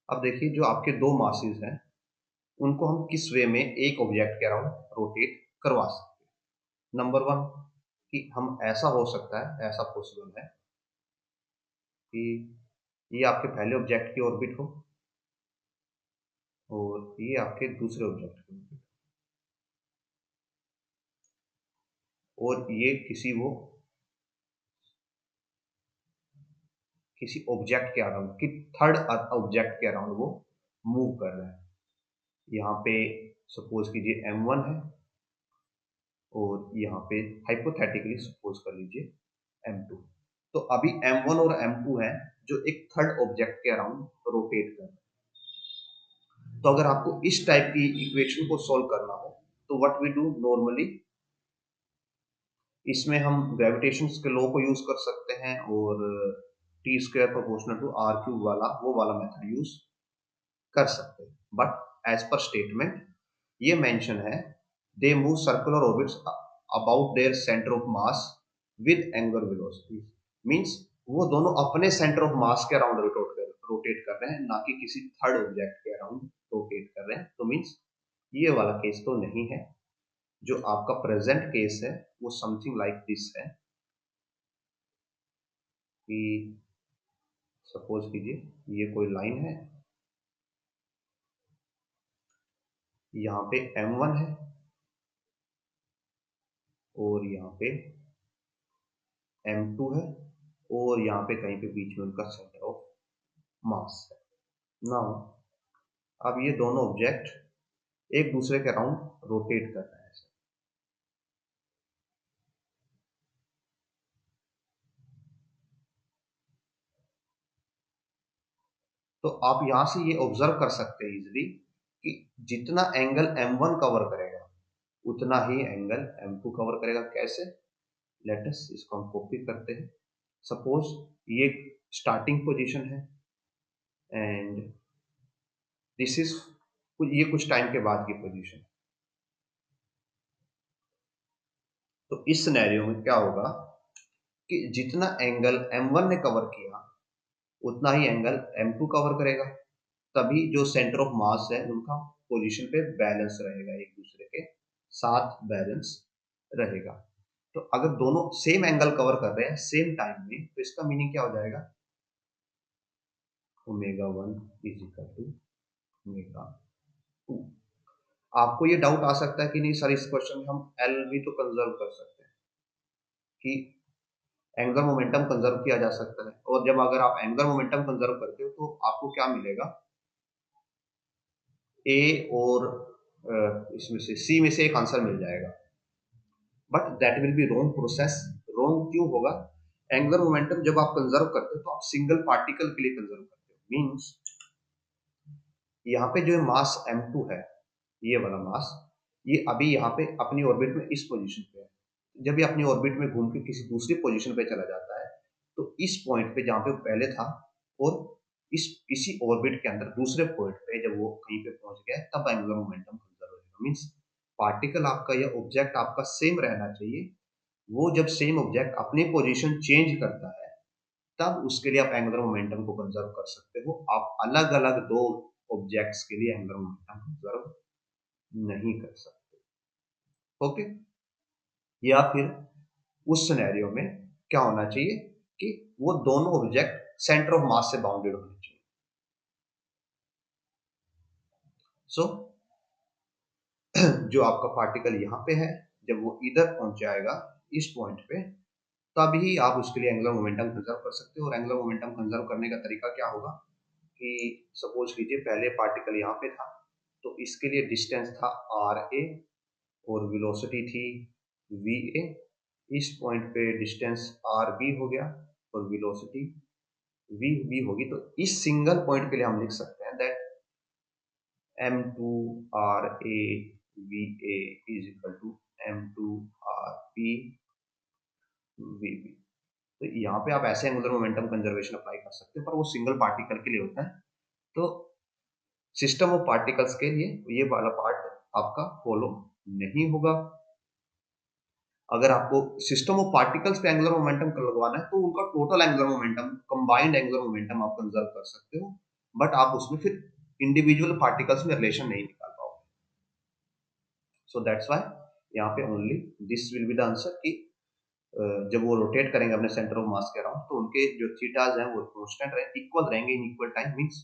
अब देखिए जो आपके दो मासेस हैं उनको हम किस वे में एक ऑब्जेक्ट के अराउंड रोटेट करवा सकते हैं। नंबर वन कि हम ऐसा हो सकता है, ऐसा पॉसिबल है कि ये आपके पहले ऑब्जेक्ट की ऑर्बिट हो और ये आपके दूसरे ऑब्जेक्ट की ऑर्बिट, और ये किसी ऑब्जेक्ट के अराउंड, कि थर्ड ऑब्जेक्ट के अराउंड वो मूव कर रहे हैं। यहाँ पे सपोज कीजिए m1 है और यहाँ पे हाइपोथेटिकली सपोज कर लीजिए m2। तो अभी m1 और m2 है जो एक थर्ड ऑब्जेक्ट के अराउंड रोटेट कर रहे हैं। तो अगर आपको इस टाइप की इक्वेशन को सॉल्व करना हो तो व्हाट वी डू नॉर्मली, इसमें हम ग्रेविटेशन के लॉ को यूज कर सकते हैं और T square proportional to r cube वाला वो वाला मेथड यूज कर सकते हैं। बट एज पर स्टेटमेंट ये मेंशन है, they move circular orbits about their centre of mass with angular velocity. Means वो दोनों अपने सेंटर ऑफ मास के अराउंड रोटेट कर रहे हैं, ना कि किसी थर्ड ऑब्जेक्ट के अराउंड रोटेट कर रहे हैं। तो मींस ये वाला केस तो नहीं है। जो आपका प्रेजेंट केस है वो समथिंग लाइक दिस है कि सपोज कीजिए ये कोई लाइन है, यहाँ पे m1 है और यहाँ पे m2 है, और यहाँ पे कहीं पे बीच में उनका सेंटर ऑफ मास है। नाउ अब ये दोनों ऑब्जेक्ट एक दूसरे के अराउंड रोटेट कर रहे हैं। तो आप यहां से ये ऑब्जर्व कर सकते हैं इजिली कि जितना एंगल M1 कवर करेगा उतना ही एंगल M2 कवर करेगा। कैसे? लेट अस इसको हम कॉपी करते हैं। सपोज ये स्टार्टिंग पोजीशन है एंड दिस इज ये कुछ टाइम के बाद की पोजीशन। तो इस सिनेरियो में क्या होगा कि जितना एंगल M1 ने कवर किया उतना ही एंगल M2 कवर करेगा। तभी जो सेंटर ऑफ मास है उनका पोजीशन पे बैलेंस रहेगा, एक दूसरे के साथ बैलेंस रहेगा। तो अगर दोनों सेम एंगल कवर कर रहे हैं सेम टाइम में तो इसका मीनिंग क्या हो जाएगा? Omega 1 is equal to omega 2। आपको ये डाउट आ सकता है कि नहीं सर इस क्वेश्चन में हम एल भी तो कंजर्व कर सकते हैं, कि एंगुलर मोमेंटम कंजर्व किया जा सकता है। और जब अगर आप एंगुलर मोमेंटम कंजर्व करते हो तो आपको क्या मिलेगा? ए और इसमें से सी में से एक आंसर मिल जाएगा। But that will be wrong process. Wrong क्यों होगा? एंगुलर मोमेंटम जब आप कंजर्व करते हो तो आप सिंगल पार्टिकल के लिए कंजर्व करते हो। मींस यहाँ पे जो मास M2 है, ये वाला मास, ये अभी यहाँ पे अपनी ऑर्बिट में इस पोजीशन पे है। जब ये अपनी ऑर्बिट में घूम के किसी दूसरी पोजीशन पे चला जाता है तो इस पॉइंट पे जहाँ पे पहले था और इसी ऑर्बिट के अंदर दूसरे पॉइंट पे जब वो कहीं पे पहुंच गया तब एंगुलर मोमेंटम कंजर्व होगा। मींस पार्टिकल आपका या ऑब्जेक्ट आपका सेम रहना चाहिए। वो जब सेम ऑब्जेक्ट अपनी पोजीशन चेंज करता है तब उसके लिए आप एंगुलर मोमेंटम को कंजर्व कर सकते हो। आप अलग अलग दो ऑब्जेक्ट्स के लिए एंगुलर मोमेंटम कंजर्व नहीं कर सकते। ओके? या फिर उस सिनेरियो में क्या होना चाहिए कि वो दोनों ऑब्जेक्ट सेंटर ऑफ मास से बाउंडेड होने चाहिए। सो जो आपका पार्टिकल यहाँ पे है जब वो इधर पहुंच जाएगा इस पॉइंट पे तभी आप उसके लिए एंगुलर मोमेंटम कंजर्व कर सकते हो। और एंगुलर मोमेंटम कंजर्व करने का तरीका क्या होगा कि सपोज कीजिए पहले पार्टिकल यहाँ पे था तो इसके लिए डिस्टेंस था RA और वेलोसिटी थी VA। इस पॉइंट पे डिस्टेंस RB हो गया और वेलोसिटी VB होगी। तो इस सिंगल पॉइंट के लिए हम लिख सकते हैं that M2 RA VA is equal to M2 RB VB। तो यहाँ पे आप ऐसे एंगुलर मोमेंटम कंजर्वेशन अप्लाई कर सकते हो, पर वो सिंगल पार्टिकल के लिए होता है। तो सिस्टम ऑफ पार्टिकल्स के लिए ये वाला पार्ट आपका फॉलो नहीं होगा। अगर आपको सिस्टम ऑफ पार्टिकल्स पे एंगुलर मोमेंटम लगवाना है तो उनका total angular momentum, combined angular momentum आप कंजर्व कर सकते हो। बट आप उसमें फिर इंडिविजुअल पार्टिकल्स में रिलेशन नहीं निकाल पाओगे। सो दैट्स व्हाई यहाँ पे only this will be the answer कि जब वो रोटेट करेंगे अपने सेंटर ऑफ मास के अराउंड तो उनके जो थीटाज हैं वो कांस्टेंट रहे, इक्वल रहेंगे in equal time. Means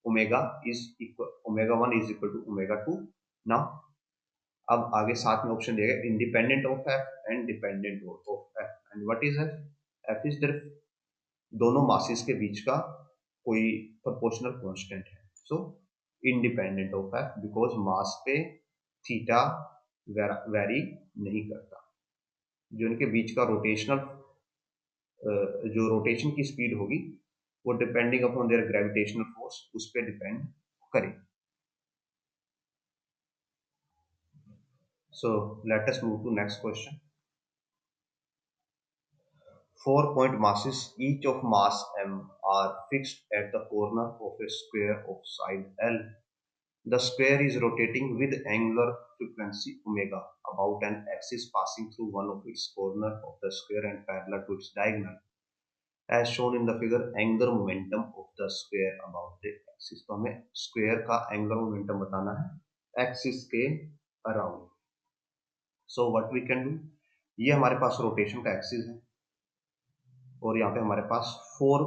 omega is equal, omega 1 is equal to omega 2। Now अब आगे साथ में ऑप्शन दिया गया independent of F and dependent of F. And what is F? F is सिर्फ दोनों मासेस के बीच का कोई प्रोपोर्शनल कांस्टेंट है। सो independent of F because mass पे थीटा वेरी नहीं करता। जो इनके बीच का रोटेशनल जो रोटेशन की स्पीड होगी वो depending upon their gravitational force उस पर डिपेंड करेगी। So let us move to next question. 4 point masses each of mass m are fixed at the corner of a square of side L. The square is rotating with angular frequency omega about an axis passing through one of its corner of the square and parallel to its diagonal. As shown in the figure, angular momentum of the square about the axis. तो हमें square का angular momentum बताना है axis के around. So what we can do, ये हमारे पास रोटेशन का एक्सिस है और यहाँ पे हमारे पास 4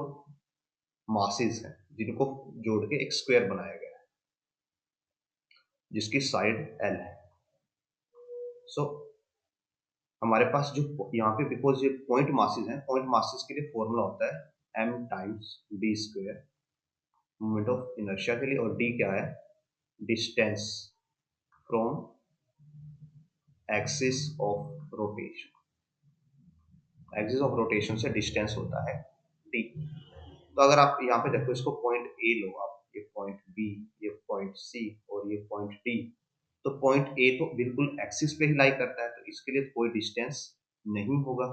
मासेस हैं जिनको जोड़ के एक स्क्वायर बनाया गया है जिसकी साइड L है। सो हमारे पास जो यहाँ पे बिकॉज ये पॉइंट मासेस हैं, पॉइंट मासेस के लिए फॉर्मूला होता है m times d square moment of inertia के लिए, और d क्या है? Distance from axis of rotation, axis of rotation से डिस्टेंस होता है d। तो अगर आप यहाँ पे देखो, इसको पॉइंट ए लो आप, ये पॉइंट बी, ये पॉइंट सी और ये पॉइंट डी। तो पॉइंट ए तो बिल्कुल एक्सिस पे ही लाई करता है, तो इसके लिए कोई डिस्टेंस नहीं होगा।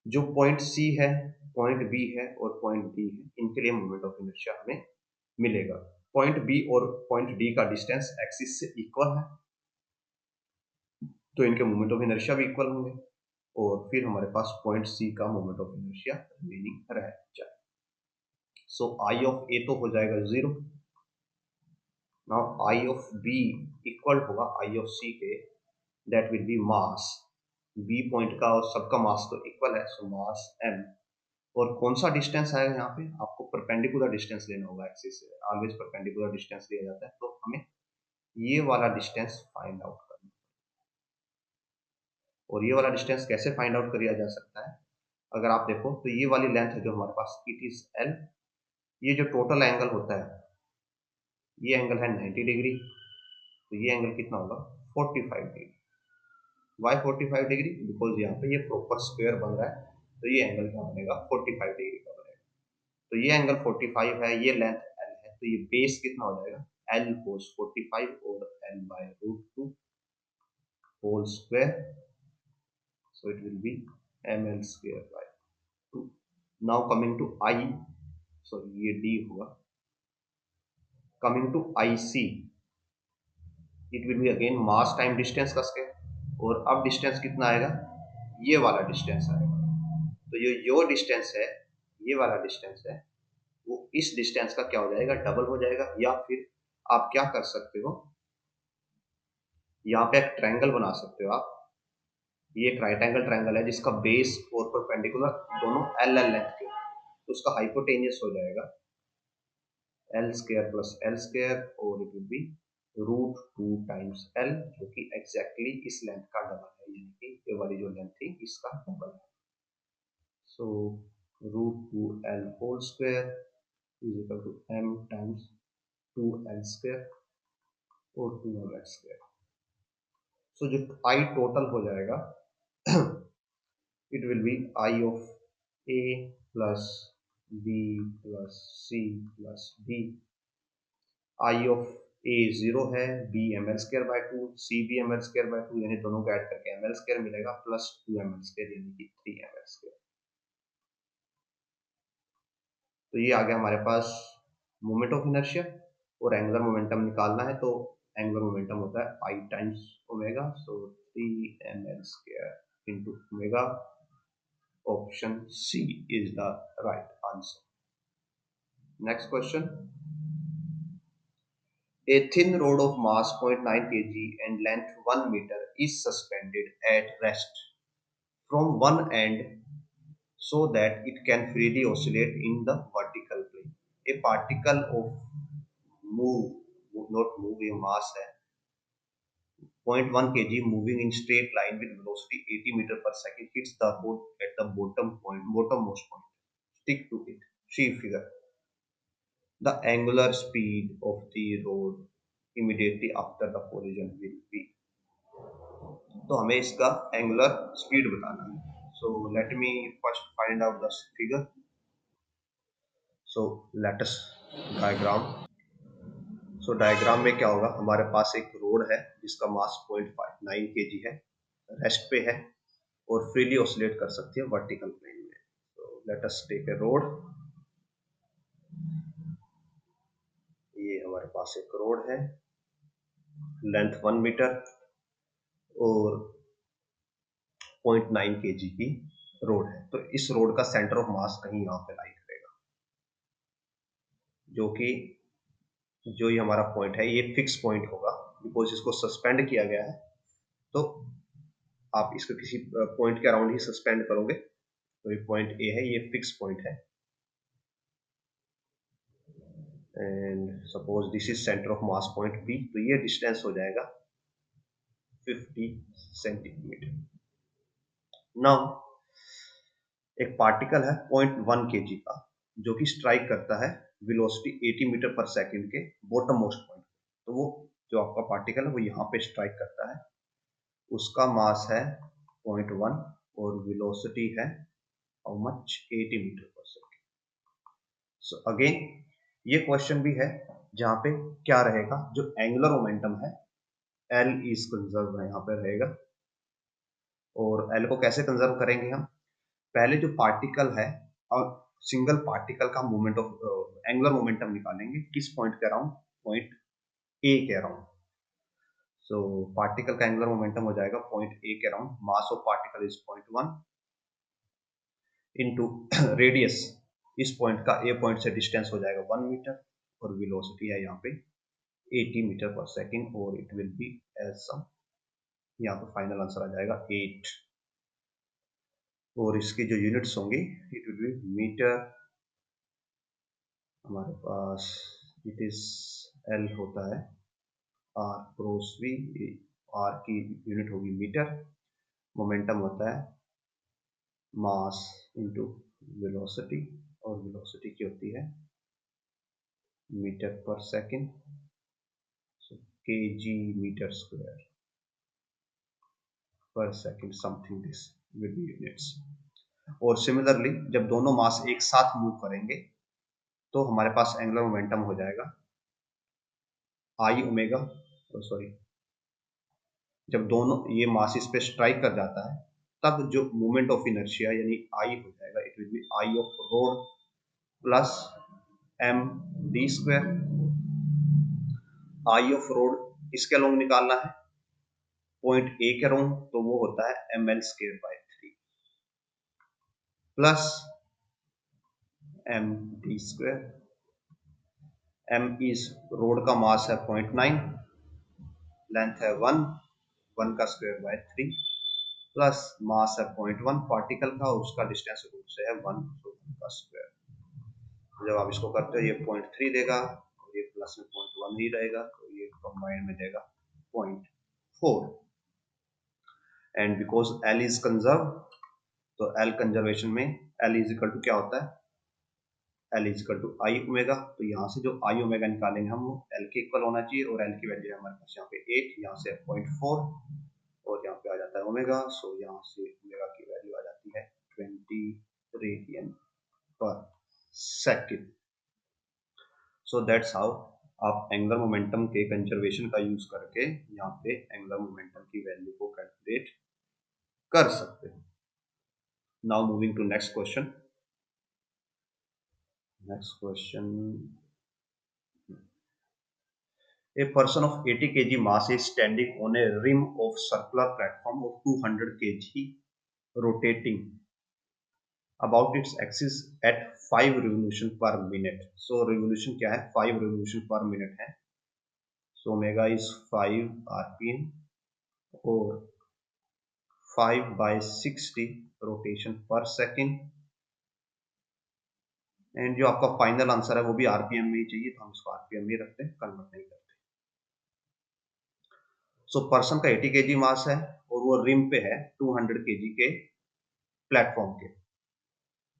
जो पॉइंट सी है, पॉइंट बी है और पॉइंट डी है, इनके लिए मोमेंट ऑफ इनर्शिया हमें मिलेगा। पॉइंट बी और पॉइंट डी का डिस्टेंस एक्सिस से इक्वल है, तो इनके मोमेंट ऑफ इनर्शिया भी इक्वल होंगे, और फिर हमारे पास पॉइंट सी का मोमेंट ऑफ इनर्शिया रिमेनिंग रह जाए। सो आई ऑफ ए तो हो जाएगा 0। Now I of B equal होगा आई ऑफ सी के, that will be mass. B point का और सबका मास तो इक्वल है, सो मास m। और कौन सा डिस्टेंस आएगा यहाँ पे, आपको परपेंडिकुलर डिस्टेंस लेना होगा एक्सिस से, ऑलवेज परपेंडिकुलर डिस्टेंस लिया जाता है, तो हमें ये वाला डिस्टेंस फाइंड आउट करना। और ये वाला डिस्टेंस कैसे फाइंड आउट किया जा सकता है, अगर आप देखो तो ये वाली लेंथ है जो हमारे पास, इट इज l। ये जो टोटल एंगल होता है, ये एंगल है 90 डिग्री, तो ये एंगल कितना होगा 45 डिग्री। वाई 45 डिग्री, बिकॉज यहाँ पे ये प्रॉपर स्क्वायर बन रहा है, तो ये एंगल क्या बनेगा 45 डिग्री का बनेगा। तो ये एंगल 45 है, ये लेंथ l है, तो ये बेस कितना हो जाएगा l cos 45 और l by √2 whole square, so it will be ml square by 2। now coming to I, sorry ये d होगा, coming to IC, it will be again mass time distance का स्क्वायर। और अब डिस्टेंस कितना आएगा, ये वाला डिस्टेंस आएगा। तो ये जो डिस्टेंस है, ये वाला डिस्टेंस है, वो इस डिस्टेंस का क्या हो जाएगा, डबल हो जाएगा। या फिर आप क्या कर सकते हो, यहाँ पे एक ट्रायंगल बना सकते हो आप। ये एक राइट एंगल ट्रायंगल है जिसका बेस और परपेंडिकुलर दोनों एल एल लेंथ के, तो उसका हाइपोटेनियस हो जाएगा L square plus L square, और it will be √2 times L, जो कि एग्जैक्टली इस लेंथ का डबल है, यानी कि ये वाली जो लेंथ थी इसका डबल है। So √2 L whole square is equal to m times 2l square और 2l स्क्वायर। सो जो आई टोटल हो जाएगा, it will be I of A plus B plus C plus D। I of A 0 है, B ml square by 2, C भी ml square by 2, यानी दोनों को ऐड करके ml square मिलेगा, प्लस 2 ml square यानी कि 3 ml square। तो ये आ गया हमारे पास मोमेंट ऑफ इनर्शिया। और एंगुलर मोमेंटम निकालना है, तो एंगुलर मोमेंटम होता है I times omega, so 3 ml square into omega. Option C is the right answer. Next question. A thin rod of mass 0.9 kg and length 1 meter is suspended at rest from one end so that it can freely oscillate in the vertical plane. A particle of not move, a mass है 0.1 kg moving in straight line with velocity 80 meter per second hits the rod at the bottommost point. Stick to it. See figure. The angular speed of the rod immediately after the collision will be। तो हमें इसका एंगुलर स्पीड बताना है। So let me first find out the figure. So let us diagram. So diagram में क्या होगा, हमारे पास एक रोड है जिसका मास 0.9 kg है, रेस्ट पे है और फ्रीली ऑसिलेट कर सकती है वर्टिकल प्लेन में। So let us take a rod. ये हमारे पास एक रोड है, लेंथ 1 मीटर और 0.9 kg की रोड है। तो इस रोड का सेंटर ऑफ मास कहीं यहाँ पे लाई करेगा, जो कि जो ये हमारा पॉइंट है ये फिक्स पॉइंट होगा, बिकॉज इसको सस्पेंड किया गया है। तो आप इसको किसी पॉइंट के अराउंड ही सस्पेंड करोगे, तो ये पॉइंट ए है, ये फिक्स पॉइंट है। And suppose this is centre of mass point B, तो ये डिस्टेंस हो जाएगा 50 सेंटीमीटर। नाउ एक पार्टिकल है 0.1 kg का, जो कि स्ट्राइक करता है वेलोसिटी 80 मीटर पर सेकंड के बॉटम मोस्ट पॉइंट। तो वो जो आपका पार्टिकल है वो यहाँ पे स्ट्राइक करता है, उसका मास है 0.1 और वेलोसिटी है how much 80 metre per second. So again ये क्वेश्चन भी है जहाँ पे क्या रहेगा, जो एंगुलर मोमेंटम है L इज कंजर्व यहाँ पे रहेगा। और L को कैसे कंजर्व करेंगे हम, पहले जो पार्टिकल है और सिंगल पार्टिकल का मोमेंट ऑफ एंगुलर मोमेंटम निकालेंगे, किस पॉइंट के अराउंड, पॉइंट ए के अराउंड। सो पार्टिकल का एंगुलर मोमेंटम हो जाएगा पॉइंट ए के around, mass of particle is 0.1 into radius, इस पॉइंट का ए पॉइंट से डिस्टेंस हो जाएगा 1 मीटर और वेलोसिटी है यहाँ पे 80 मीटर पर सेकेंड और इट विल बी एज सम, यहाँ पे फाइनल आंसर आ जाएगा 8 और इसकी जो यूनिट्स होंगी इट विल बी मीटर, हमारे पास इट इज एल होता है आर क्रॉस वी, आर की यूनिट होगी मीटर, मोमेंटम होता है मास इनटू वेलोसिटी और वेलोसिटी की होती है मीटर पर सेकेंड, सो kg मीटर स्क्वायर पर second something this will B units. और सिमिलरली जब दोनों मास एक साथ मूव करेंगे तो हमारे पास एंगुलर मोमेंटम हो जाएगा आई ओमेगा, सॉरी, जब दोनों ये मास इस पे स्ट्राइक कर जाता है तब जो मोमेंट ऑफ इनर्शिया यानी आई हो जाएगा, it will be I of rod plus M D square. I of rod इसके अलोंग निकालना है पॉइंट ए के अलोंग, तो वो होता है M L square by 3 plus M D square. M is rod का मास है 0.9, लेंथ है 1 का स्क्वायर बाय 3 प्लस मास है 0.1 पार्टिकल का और उसका डिस्टेंस रूट से है 1, तो 1 का स्क्वायर। जब आप इसको करते हो ये 0.3 देगा और ये प्लस में 0.1 ही रहेगा, तो ये कंबाइंड में देगा 0.4 and because L is conserve, तो L कंजर्वेशन में L इज इक्वल टू क्या होता है, L is equal to I omega, तो यहाँ से जो आई ओमेगा निकालेंगे हम वो L के इक्वल होना चाहिए और L की वैल्यू है हमारे पास यहाँ पे 8, यहाँ से 0.4 और यहाँ पे आ जाता है ओमेगा, सो यहाँ से ओमेगा की वैल्यू आ जाती है 20 रेडियन पर सेकेंड। सो दैट्स हाउ आप एंगुलर मोमेंटम के कंजर्वेशन का यूज करके यहाँ पे एंगुलर मोमेंटम की वैल्यू को कैलकुलेट कर सकते हैं। Now moving to next question. Next question, a person of 80 kg mass is standing on a rim of circular platform of 200 kg rotating about its axis at 5 revolution per minute. So revolution क्या है, 5 revolution per minute है, so omega is 5 rpm और 5 by 60 rotation per second and जो आपका फाइनल आंसर है वो भी आरपीएम में ही चाहिए, तो हम इसको आरपीएम में रखते हैं, कन्वर्ट नहीं करते। सो पर्सन का 80 kg मास है और वो रिम पे है 200 kg के प्लेटफॉर्म के।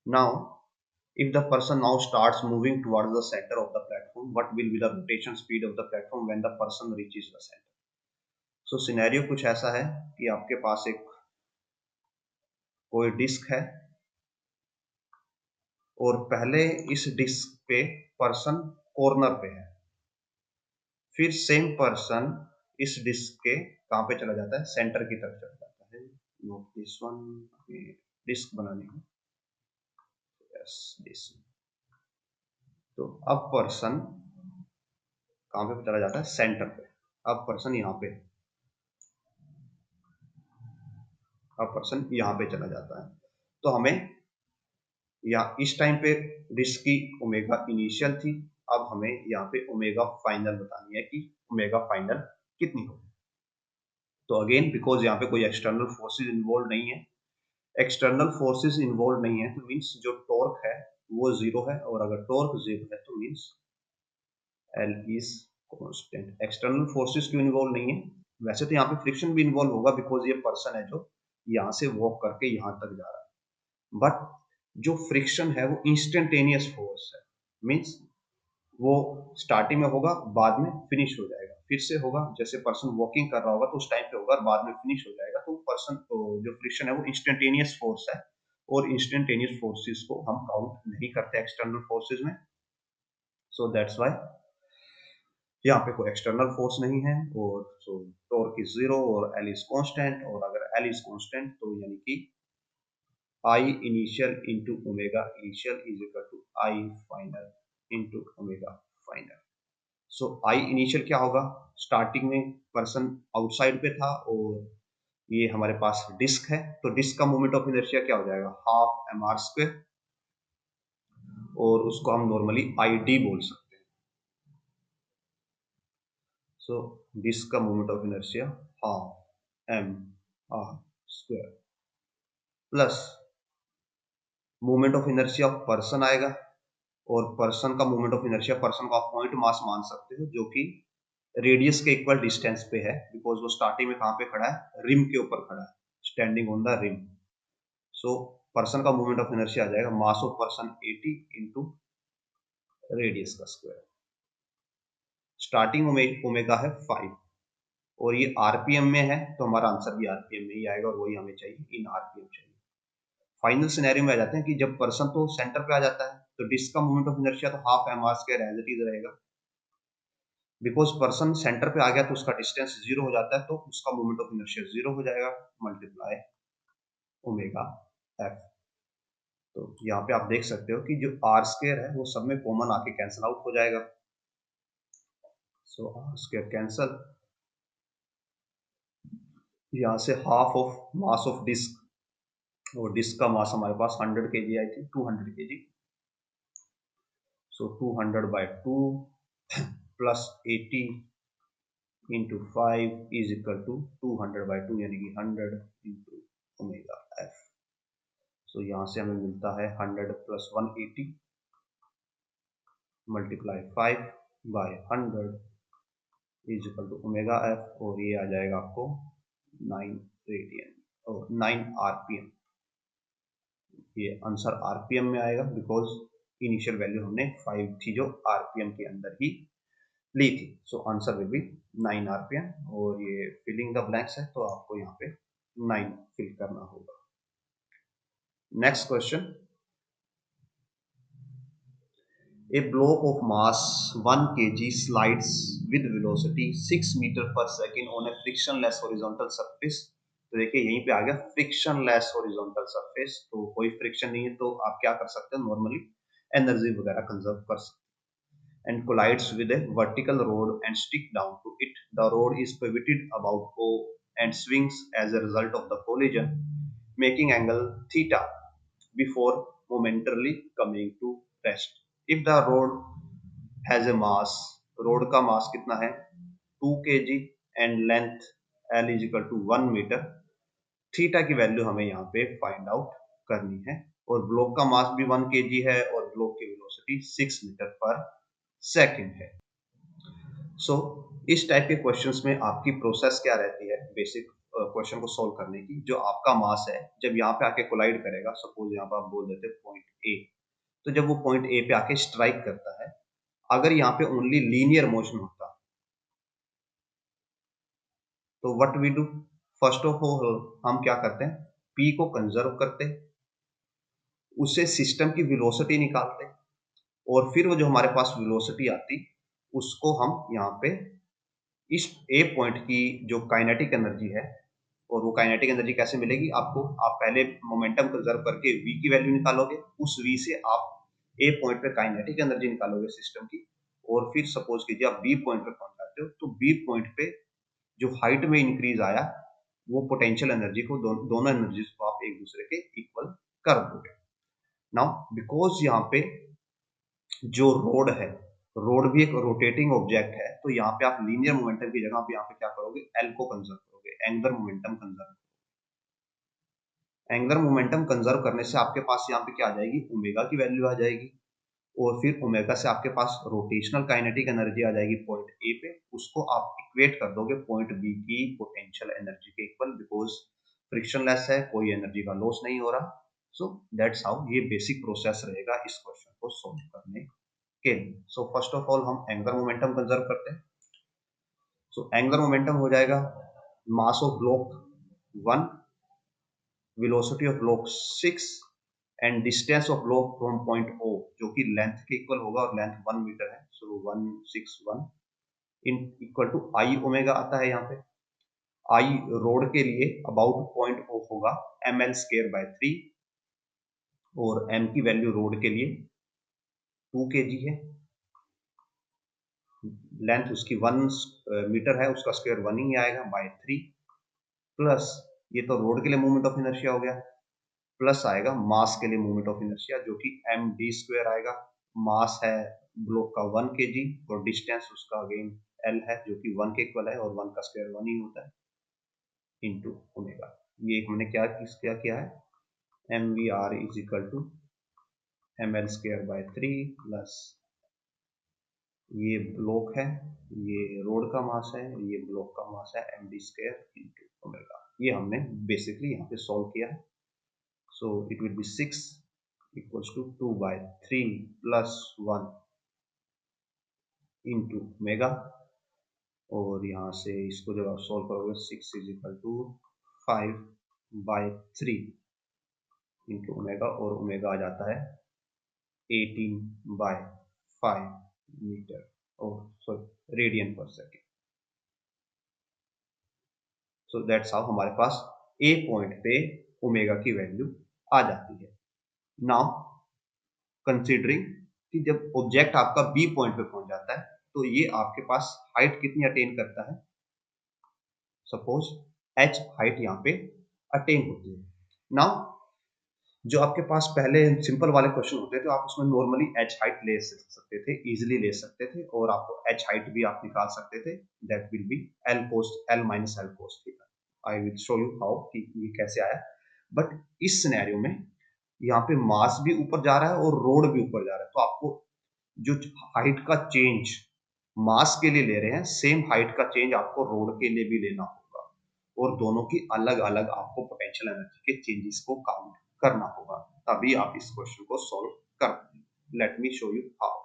Now if the person now starts moving towards the center of the platform, what will be the rotation speed of the platform when the person reaches the center? So scenario कुछ ऐसा है कि आपके पास एक कोई डिस्क है और पहले इस डिस्क पे पर्सन कॉर्नर पे है, फिर सेम पर्सन इस डिस्क के कहाँ पे चला जाता है, सेंटर की तरफ चला जाता है। नोट दिस वन, डिस्क बनाने में दिस, तो अब पर्सन कहाँ पे चला जाता है, सेंटर पे। अब पर्सन यहाँ पे, अब पर्सन यहाँ पे चला जाता है, तो हमें या इस टाइम पे डिस्क की ओमेगा इनिशियल थी, अब हमें यहाँ पे ओमेगा फाइनल बतानी है कि ओमेगा फाइनल कितनी होगी। तो अगेन बिकॉज यहाँ पे कोई एक्सटर्नल फोर्सेस इन्वॉल्व नहीं है, एक्सटर्नल फोर्सेस इन्वॉल्व नहीं है तो मीन्स जो टॉर्क है वो जीरो है, और अगर टॉर्क जीरो है तो means L is constant. External forces क्यों इन्वॉल्व नहीं है, वैसे तो यहाँ पे फ्रिक्शन भी इन्वॉल्व होगा बिकॉज ये पर्सन है जो यहाँ से वॉक करके यहाँ तक जा रहा है, बट जो फ्रिक्शन है वो इंस्टेंटेनियस फोर्स है, मीन्स वो स्टार्टिंग में होगा बाद में फिनिश हो जाएगा, फिर से होगा, जैसे पर्सन वॉकिंग कर रहा होगा तो उस टाइम पे होगा और बाद में फिनिश हो जाएगा, तो पर्सन तो जो फ्रिक्शन है वो इंस्टेंटेनियस फोर्स है, और इंस्टेंटेनियस फोर्सेस को हम काउंट नहीं करते एक्सटर्नल फोर्सेस में। सो दैट्स वाई यहाँ पे कोई एक्सटर्नल फोर्स नहीं है, और सो टॉर्क इज जीरो और एल इज कांस्टेंट, और अगर एल इज कांस्टेंट तो यानी कि I initial into omega initial is equal to I final into omega final. So I initial क्या होगा, स्टार्टिंग में पर्सन आउटसाइड पे था और ये हमारे पास डिस्क है, तो डिस्क का मोमेंट ऑफ इनर्शिया क्या हो जाएगा, हाफ एम आर स्क्वायर, और उसको हम नॉर्मली आई डी बोल सकते हैं। सो डिस्क का moment of inertia half M R square plus moment of inertia of person आएगा, और पर्सन का मोमेंट ऑफ इनर्शिया, पर्सन को आप पॉइंट मास मान सकते हो जो कि रेडियस के इक्वल डिस्टेंस पे है, बिकॉज वो स्टार्टिंग में कहां पे खड़ा है, रिम के ऊपर खड़ा है, standing on the rim. So person का मोमेंट ऑफ इनर्शिया आ जाएगा mass of person 80 into radius का स्क्वायर। स्टार्टिंग ओमेगा है 5, और ये आरपीएम में है, तो हमारा आंसर भी आरपीएम में ही आएगा, और वही हमें चाहिए, इन आरपीएम चाहिए। फाइनल सिनेरियो में आ जाते हैं कि जब पर्सन तो सेंटर पे आ जाता है, तो डिस्क का मोमेंट ऑफ इनर्शिया तो half M R square as it is रहेगा, बिकॉज पर्सन सेंटर पे आ गया तो उसका डिस्टेंस जीरो हो जाता है, तो उसका मोमेंट ऑफ इनर्शिया जीरो हो जाएगा, मल्टीप्लाई ओमेगा एफ। तो यहाँ पे आप देख सकते हो कि जो आर स्क्वायर है वो सब में कॉमन आके कैंसिल आउट हो जाएगा। सो आर स्क्वायर कैंसल, यहाँ से half of mass of disc, और डिस्क का मास हमारे पास 100 kg आई थी, 200 kg। So 200 by 2 plus 80 into 5 is equal to 200 by 2 यानी कि 100 इंटू ओमेगा एफ। सो यहाँ से हमें मिलता है 100 plus 180 multiply 5 by 100 is equal to omega F, और ये आ जाएगा आपको 9 रेडियन और 9 आरपीएम। ये आंसर आरपीएम में आएगा, बिकॉज इनिशियल वैल्यू हमने 5 थी जो आरपीएम के अंदर ही ली थी। So answer will be 9 RPM, और ये फिलिंग द ब्लैंक्स है, तो आपको यहाँ पे 9 फिल करना होगा। Next question, a block of mass 1 kg slides with velocity 6 meter per second on a frictionless horizontal surface। तो देखिए यहीं पे आ गया फ्रिक्शनलेस हॉरिजॉन्टल सरफेस, तो कोई फ्रिक्शन नहीं है, तो आप क्या कर सकते हैं, नॉर्मली एनर्जी वगैरह कंजर्व कर सकते हैं। And collides with a vertical rod and stick down to it, the rod is pivoted about O and swings as a result of the collision, making angle theta before momentarily coming to rest। If the road has a mass, rod का मास कितना है 2 kg and length L is equal to 1 metre, theta की वैल्यू हमें यहाँ पे फाइंड आउट करनी है, और ब्लॉक का मास भी 1 kg है, और ब्लॉक की वेलोसिटी 6 मीटर पर सेकंड है। सो इस टाइप के क्वेश्चंस में आपकी प्रोसेस क्या रहती है, बेसिक क्वेश्चन को सोल्व करने की, जो आपका मास है जब यहाँ पे आके कोलाइड करेगा, सपोज यहाँ पे आप बोल देते पॉइंट ए, तो जब वो पॉइंट ए पे आके स्ट्राइक करता है, अगर यहाँ पे ओनली लीनियर मोशन होता तो what we do, first of all हम क्या करते हैं, पी को कंजर्व करते, उससे सिस्टम की वेलोसिटी निकालते, और फिर वो जो हमारे पास वेलोसिटी आती उसको हम यहाँ पे इस ए पॉइंट की जो काइनेटिक एनर्जी है, और वो काइनेटिक एनर्जी कैसे मिलेगी आपको, आप पहले मोमेंटम कंजर्व करके v की वैल्यू निकालोगे, उस v से आप ए पॉइंट पे काइनेटिक एनर्जी निकालोगे सिस्टम की, और फिर सपोज कीजिए आप बी पॉइंट पे पहुंच जाते हो, तो बी पॉइंट पे जो हाइट में इंक्रीज आया वो पोटेंशियल एनर्जी को दोनों एनर्जीज को आप एक दूसरे के इक्वल कर दोगे। नाउ बिकॉज यहाँ पे जो रोड है, रोड भी एक रोटेटिंग ऑब्जेक्ट है, तो यहाँ पे आप लीनियर मोमेंटम की जगह पे यहाँ पे क्या करोगे, एल को कंजर्व करोगे, angular momentum conserve. Angular momentum conserve करने से आपके पास यहाँ पे क्या आ जाएगी, ओमेगा की वैल्यू आ जाएगी, और फिर ओमेगा से आपके पास रोटेशनल काइनेटिक एनर्जी आ जाएगी पॉइंट ए पे, उसको आप इक्वेट कर दोगे पॉइंट बी की पोटेंशियल एनर्जी के इक्वल, बिकॉज फ्रिक्शनलेस है, कोई एनर्जी का लॉस नहीं हो रहा। सो दैट्स हाउ ये बेसिक प्रोसेस रहेगा इस क्वेश्चन को सोल्व करने के लिए। सो फर्स्ट ऑफ ऑल हम एंगुलर मोमेंटम कंजर्व करते हैं, सो एंगुलर मोमेंटम हो जाएगा mass of block 1, velocity of block 6 and distance of block from point O जो कि लेंथ के इक्वल होगा और लेंथ 1 मीटर है, so 161 in equal to I omega आता है। यहाँ पे आई रोड के लिए अबाउट पॉइंट O होगा ml²/3 और m की वैल्यू रोड के लिए 2 kg है, लेंथ उसकी 1 मीटर है, उसका स्क्वायर 1 ही आएगा बाय 3 प्लस ये तो रोड के लिए मूवमेंट ऑफ इनर्शिया हो गया, प्लस आएगा मास के लिए मूवमेंट ऑफ इनर्शिया जो कि md² आएगा। मास है ब्लॉक का 1 kg और डिस्टेंस उसका अगेन l है जो कि 1 के इक्वल है और 1 का स्क्वायर 1 ही होता है इनटू ओमेगा। ये हमने क्या किया है, mvr is equal to ml²/3 plus ये ब्लॉक है, ये रोड का मास है, ये ब्लॉक का मास है md² इनटू ओमेगा। ये हमने बेसिकली यहाँ पे सॉल्व किया है। So it will be 6 equals to 2/3 plus 1 into omega और यहाँ से इसको जब आप सॉल्व करोगे 6 is equal to 5/3 into omega और ओमेगा आ जाता है 18/5 मीटर और सॉरी रेडियन पर सेकेंड। सो दैट्स हाउ हमारे पास ए पॉइंट पे ओमेगा की वैल्यू आ जाती है। नाउ कंसीडरिंग कि जब ऑब्जेक्ट आपका बी पॉइंट पे पहुंच जाता है तो ये आपके पास हाइट कितनी अटेन करता है, सपोज h हाइट यहाँ पे अटेन होती है। नाउ जो आपके पास पहले सिंपल वाले क्वेश्चन होते थे आप उसमें नॉर्मली h हाइट ले सकते थे, इजीली ले सकते थे और आपको h हाइट भी आप निकाल सकते थे, that will B l minus l cos theta. I will show you how कि ये कैसे आया। बट इस सिनेरियो में यहाँ पे मास भी ऊपर जा रहा है और रोड भी ऊपर जा रहा है, तो आपको जो हाइट का चेंज मास के लिए ले रहे हैं सेम हाइट का चेंज आपको रोड के लिए भी लेना होगा और दोनों की अलग अलग आपको पोटेंशियल एनर्जी के चेंजेस को काउंट करना होगा, तभी आप इस क्वेश्चन को सॉल्व कर पाएंगे। Late me show you how.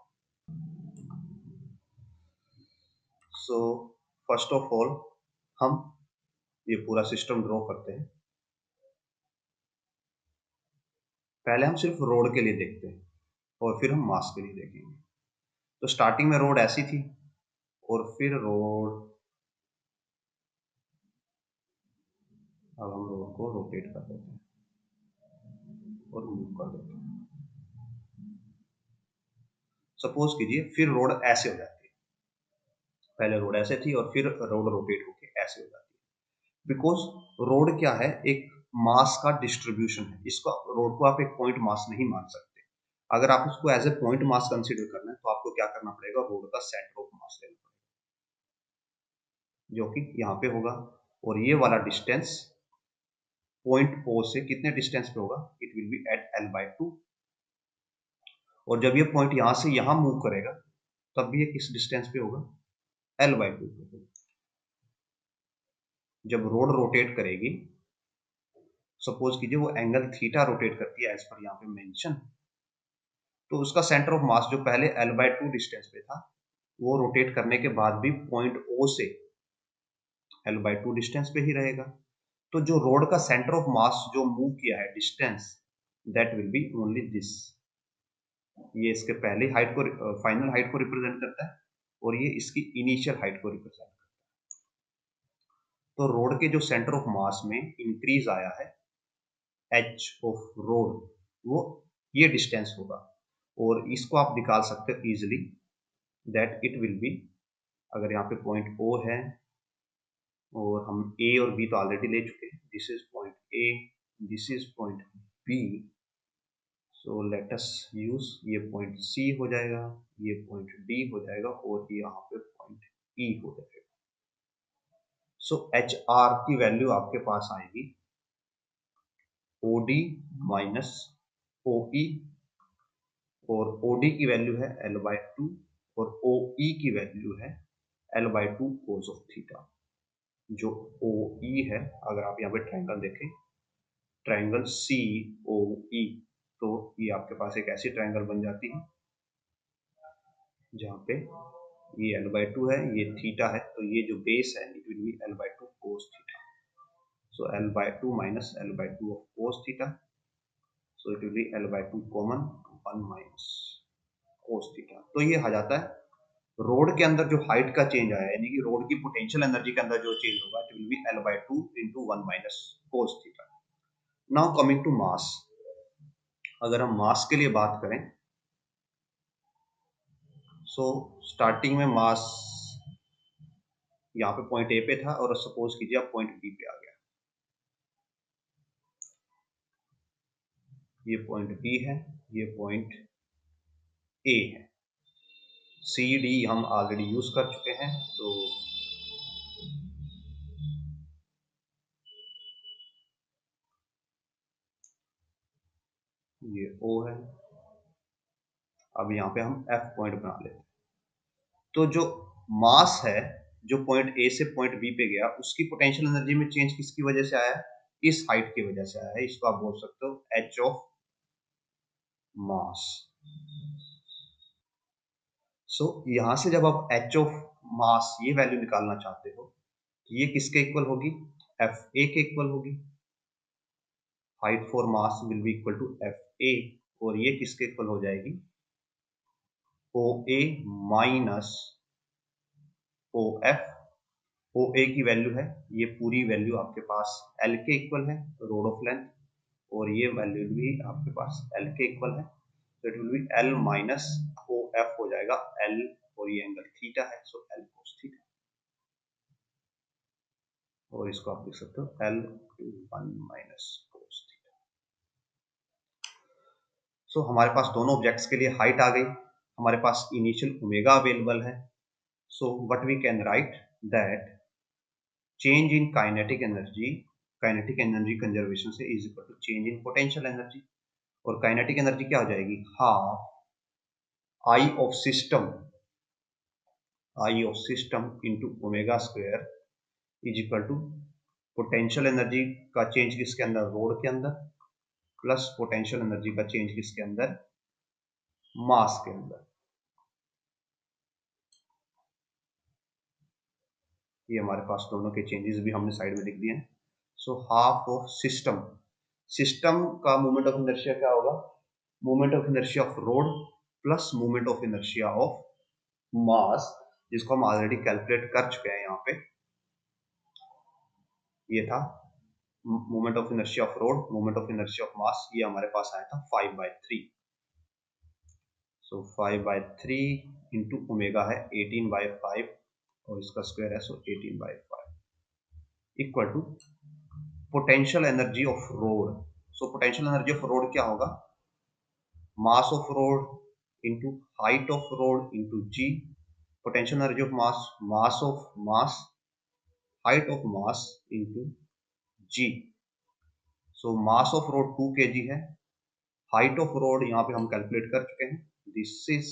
So first of all हम ये पूरा सिस्टम ड्रॉ करते हैं। पहले हम सिर्फ रोड के लिए देखते हैं और फिर हम मास के लिए देखेंगे। तो स्टार्टिंग में रोड ऐसी थी और फिर रोड, अब हम रोड को रोटेट कर देते हैं और मूव कर देते हैं। सपोज कीजिए फिर रोड ऐसे हो जाती है, पहले रोड ऐसे थी और फिर रोड रोटेट होके ऐसे हो जाती है। बिकॉज रोड क्या है, एक मास का डिस्ट्रीब्यूशन है, इसको रोड को आप एक पॉइंट मास नहीं मान सकते। अगर आप उसको as a point mass consider करना है तो आपको क्या करना पड़ेगा, रोड का सेंटर ऑफ मास लेना पड़ेगा जो कि यहाँ पे होगा और ये वाला डिस्टेंस पॉइंट O से कितने डिस्टेंस पे होगा, it will B eight l/2 और जब ये पॉइंट यहाँ से यहाँ मूव करेगा तब भी ये किस डिस्टेंस पे होगा, l/2 पे। जब रोड रोटेट करेगी, सपोज कीजिए वो एंगल थीटा रोटेट करती है एज पर यहाँ पे मेंशन, तो उसका सेंटर ऑफ मास जो पहले l/2 डिस्टेंस पे था वो रोटेट करने के बाद भी पॉइंट O से l/2 डिस्टेंस पे ही रहेगा। तो जो रोड का सेंटर ऑफ मास जो मूव किया है distance, that will B only this. ये इसके पहले हाइट को फाइनल हाइट को रिप्रेजेंट करता है और ये इसकी इनिशियल हाइट को रिप्रेजेंट करता है। तो रोड के जो सेंटर ऑफ मास में इंक्रीज आया है h ऑफ रोड, वो ये डिस्टेंस होगा और इसको आप निकाल सकते हो easily, that it will B, अगर यहाँ पे पॉइंट O है और हम A और B तो ऑलरेडी ले चुके हैं, this is point A, this is point B, so let us use, ये पॉइंट C हो जाएगा, ये पॉइंट D हो जाएगा और यहाँ पे पॉइंट E हो जाएगा। सो HR की वैल्यू आपके पास आएगी OD माइनस OE और OD की वैल्यू है l/2 और OE की वैल्यू है l/2 cos ऑफ थीटा। जो OE है, अगर आप यहाँ पे ट्रायंगल देखें, ट्रायंगल COE, तो ये आपके पास एक ऐसी ट्रायंगल बन जाती है जहाँ पे ये L/2 है, ये थीटा है, तो ये जो बेस है it will be L/2 cos theta. So L/2 minus L/2 of cos theta. So it will be L/2 common 1 minus cos theta. तो ये आ जाता है रोड के अंदर जो हाइट का चेंज आया, यानी कि रोड की पोटेंशियल एनर्जी के अंदर जो चेंज होगा it will be L/2 into 1 minus cos theta. Now coming to mass. अगर हम मास के लिए बात करें, सो स्टार्टिंग में मास यहाँ पे पॉइंट ए पे था और सपोज कीजिए आप पॉइंट बी पे आ गया. ये पॉइंट बी है, ये पॉइंट ए है. सी डी हम ऑलरेडी यूज कर चुके हैं, तो ये ओ है. अब यहाँ पे हम एफ पॉइंट बना लेते हैं. तो जो मास है जो पॉइंट ए से पॉइंट बी पे गया, उसकी पोटेंशियल एनर्जी में चेंज किसकी वजह से आया है? इस हाइट की वजह से आया है. इसको आप बोल सकते हो एच ऑफ मास. सो यहां से जब आप एच ऑफ मास ये वैल्यू निकालना चाहते हो, तो ये किसके इक्वल होगी? एफ ए के इक्वल होगी. Height for mass will be equal to F A. और ये किसके इक्वल हो जाएगी? ओ ए माइनस ओ एफ. ओ ए की वैल्यू है, ये पूरी वैल्यू आपके पास एल के इक्वल है, रोड ऑफ लेंथ. और ये वैल्यू भी आपके पास एल के इक्वल है, तो it will be L minus O F हो जाएगा एल. और ये एंगल थीटा है, सो एल कोस थीटा. और इसको आप लिख सकते हो एल 1 माइनस कोस थीटा. सो हमारे पास दोनों ऑब्जेक्ट्स के लिए हाइट आ गई, हमारे पास इनिशियल ओमेगा अवेलेबल है. So what we can write that change in kinetic energy conservation से is equal to change in potential energy. और काइनेटिक एनर्जी क्या हो जाएगी? Half I of system into omega square is equal to potential energy का चेंज किसके अंदर? रोड के अंदर, प्लस पोटेंशियल एनर्जी का चेंज किसके अंदर? मास के अंदर. ये हमारे पास दोनों के चेंजेस भी हमने साइड में लिख दिए हैं. सो हाफ ऑफ सिस्टम का मोमेंट ऑफ इनर्शिया क्या होगा? Moment of inertia of rod plus moment of inertia of mass, जिसको हम ऑलरेडी कैलकुलेट कर चुके हैं. यहाँ पे ये था moment of inertia of road, moment of inertia of mass. ये हमारे पास आया था 5/3. सो 5/3 इंटू ओमेगा है 18/5 और इसका स्क्वायर है, so 18/5 equal to potential energy of rod. So potential energy of rod क्या होगा? Mass of rod into height of rod into G. Potential energy of mass of mass, height of mass into G. So mass of rod 2 kg है, हाइट ऑफ रोड यहाँ पे हम कैलकुलेट कर चुके हैं. This is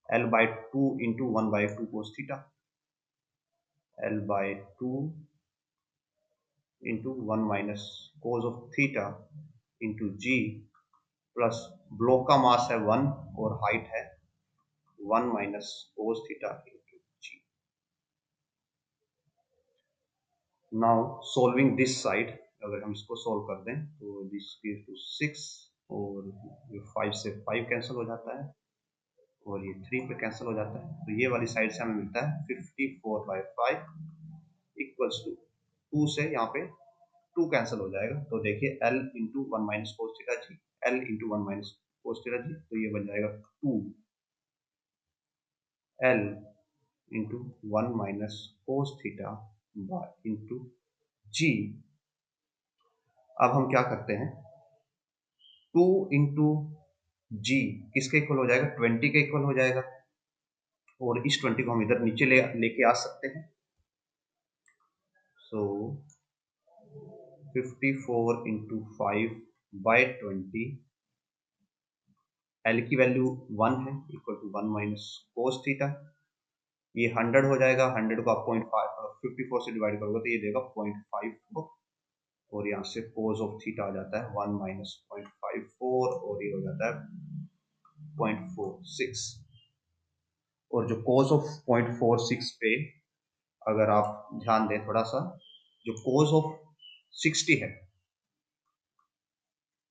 L/2 into 1/2 cos theta. L/2 into 1 minus cos of theta into G, plus block का मास है 1 और हाइट है 1 minus cos theta into G. Now solving this side, अगर हम इसको सॉल्व कर दें तो दिस गिव्स टू 6 और ये 5 से 5 कैंसिल हो जाता है और ये 3 पे कैंसिल हो जाता है. तो ये वाली साइड से हमें मिलता है 54/5 इक्वल्स टू 2 से यहाँ पे 2 कैंसिल हो जाएगा. तो देखिए L into 1 minus cos theta g, L into 1 minus cos theta g, तो ये बन जाएगा 2 L into 1 minus cos theta into g. अब हम क्या करते हैं, 2 इंटू जी किसके इक्वल हो जाएगा? 20 के इक्वल हो जाएगा. और इस 20 को हम इधर नीचे लेके आ सकते हैं. सो 54 इंटू 5/20, एल की वैल्यू 1 है equal to 1 minus cos theta. ये 100 हो जाएगा, 100 को आप 54 से डिवाइड करोगे तो ये देगा 0.54 और यहाँ से कोस ऑफ थीटा आ जाता है 1 माइनस 0.54 और ये हो जाता है 0.46. और जो कोस ऑफ 0.46 पे अगर आप ध्यान दें थोड़ा सा, जो कोस ऑफ 60 है,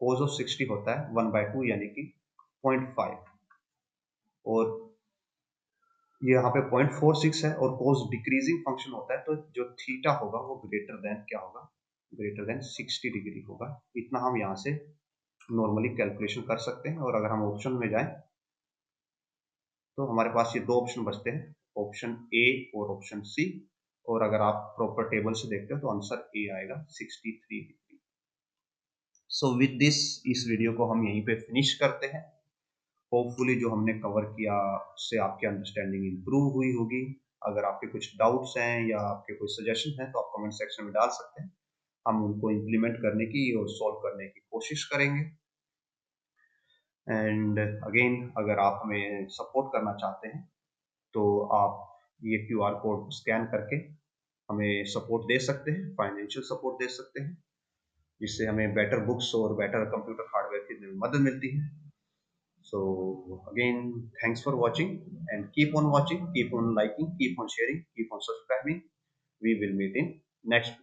कोस ऑफ 60 होता है 1/2 यानी कि 0.5, और यहाँ पे 0.46 है और कोस डिक्रीजिंग फंक्शन होता है, तो जो थीटा होगा वो ग्रेटर देन क्या होगा, ग्रेटर देन 60 डिग्री होगा। इतना हम यहाँ से नॉर्मली कैलकुलेशन कर सकते हैं। और अगर हम ऑप्शन में जाएं तो हमारे पास ये दो ऑप्शन बचते हैं, ऑप्शन ए और ऑप्शन सी। और अगर आप प्रॉपर टेबल से देखते हो तो आंसर ए आएगा 63 डिग्री। सो विद दिस इस वीडियो को हम यहीं पे फिनिश करते हैं। होपफुली जो हमने कवर किया उससे आपकी अंडरस्टैंडिंग इंप्रूव हुई होगी। अगर आपके कुछ डाउट्स हैं या आपके कोई सजेशन हैं तो आप कमेंट सेक्शन में डाल सकते हैं, हम उनको इम्प्लीमेंट करने की और सॉल्व करने की कोशिश करेंगे। एंड अगेन अगर आप हमें सपोर्ट करना चाहते हैं तो आप ये QR कोड स्कैन करके हमें सपोर्ट दे सकते हैं, फाइनेंशियल सपोर्ट दे सकते हैं, जिससे हमें बेटर बुक्स और बेटर कंप्यूटर हार्डवेयर खरीदने में मदद मिलती है। So again, thanks for watching and keep on watching, keep on liking, keep on sharing, keep on subscribing. We will meet in next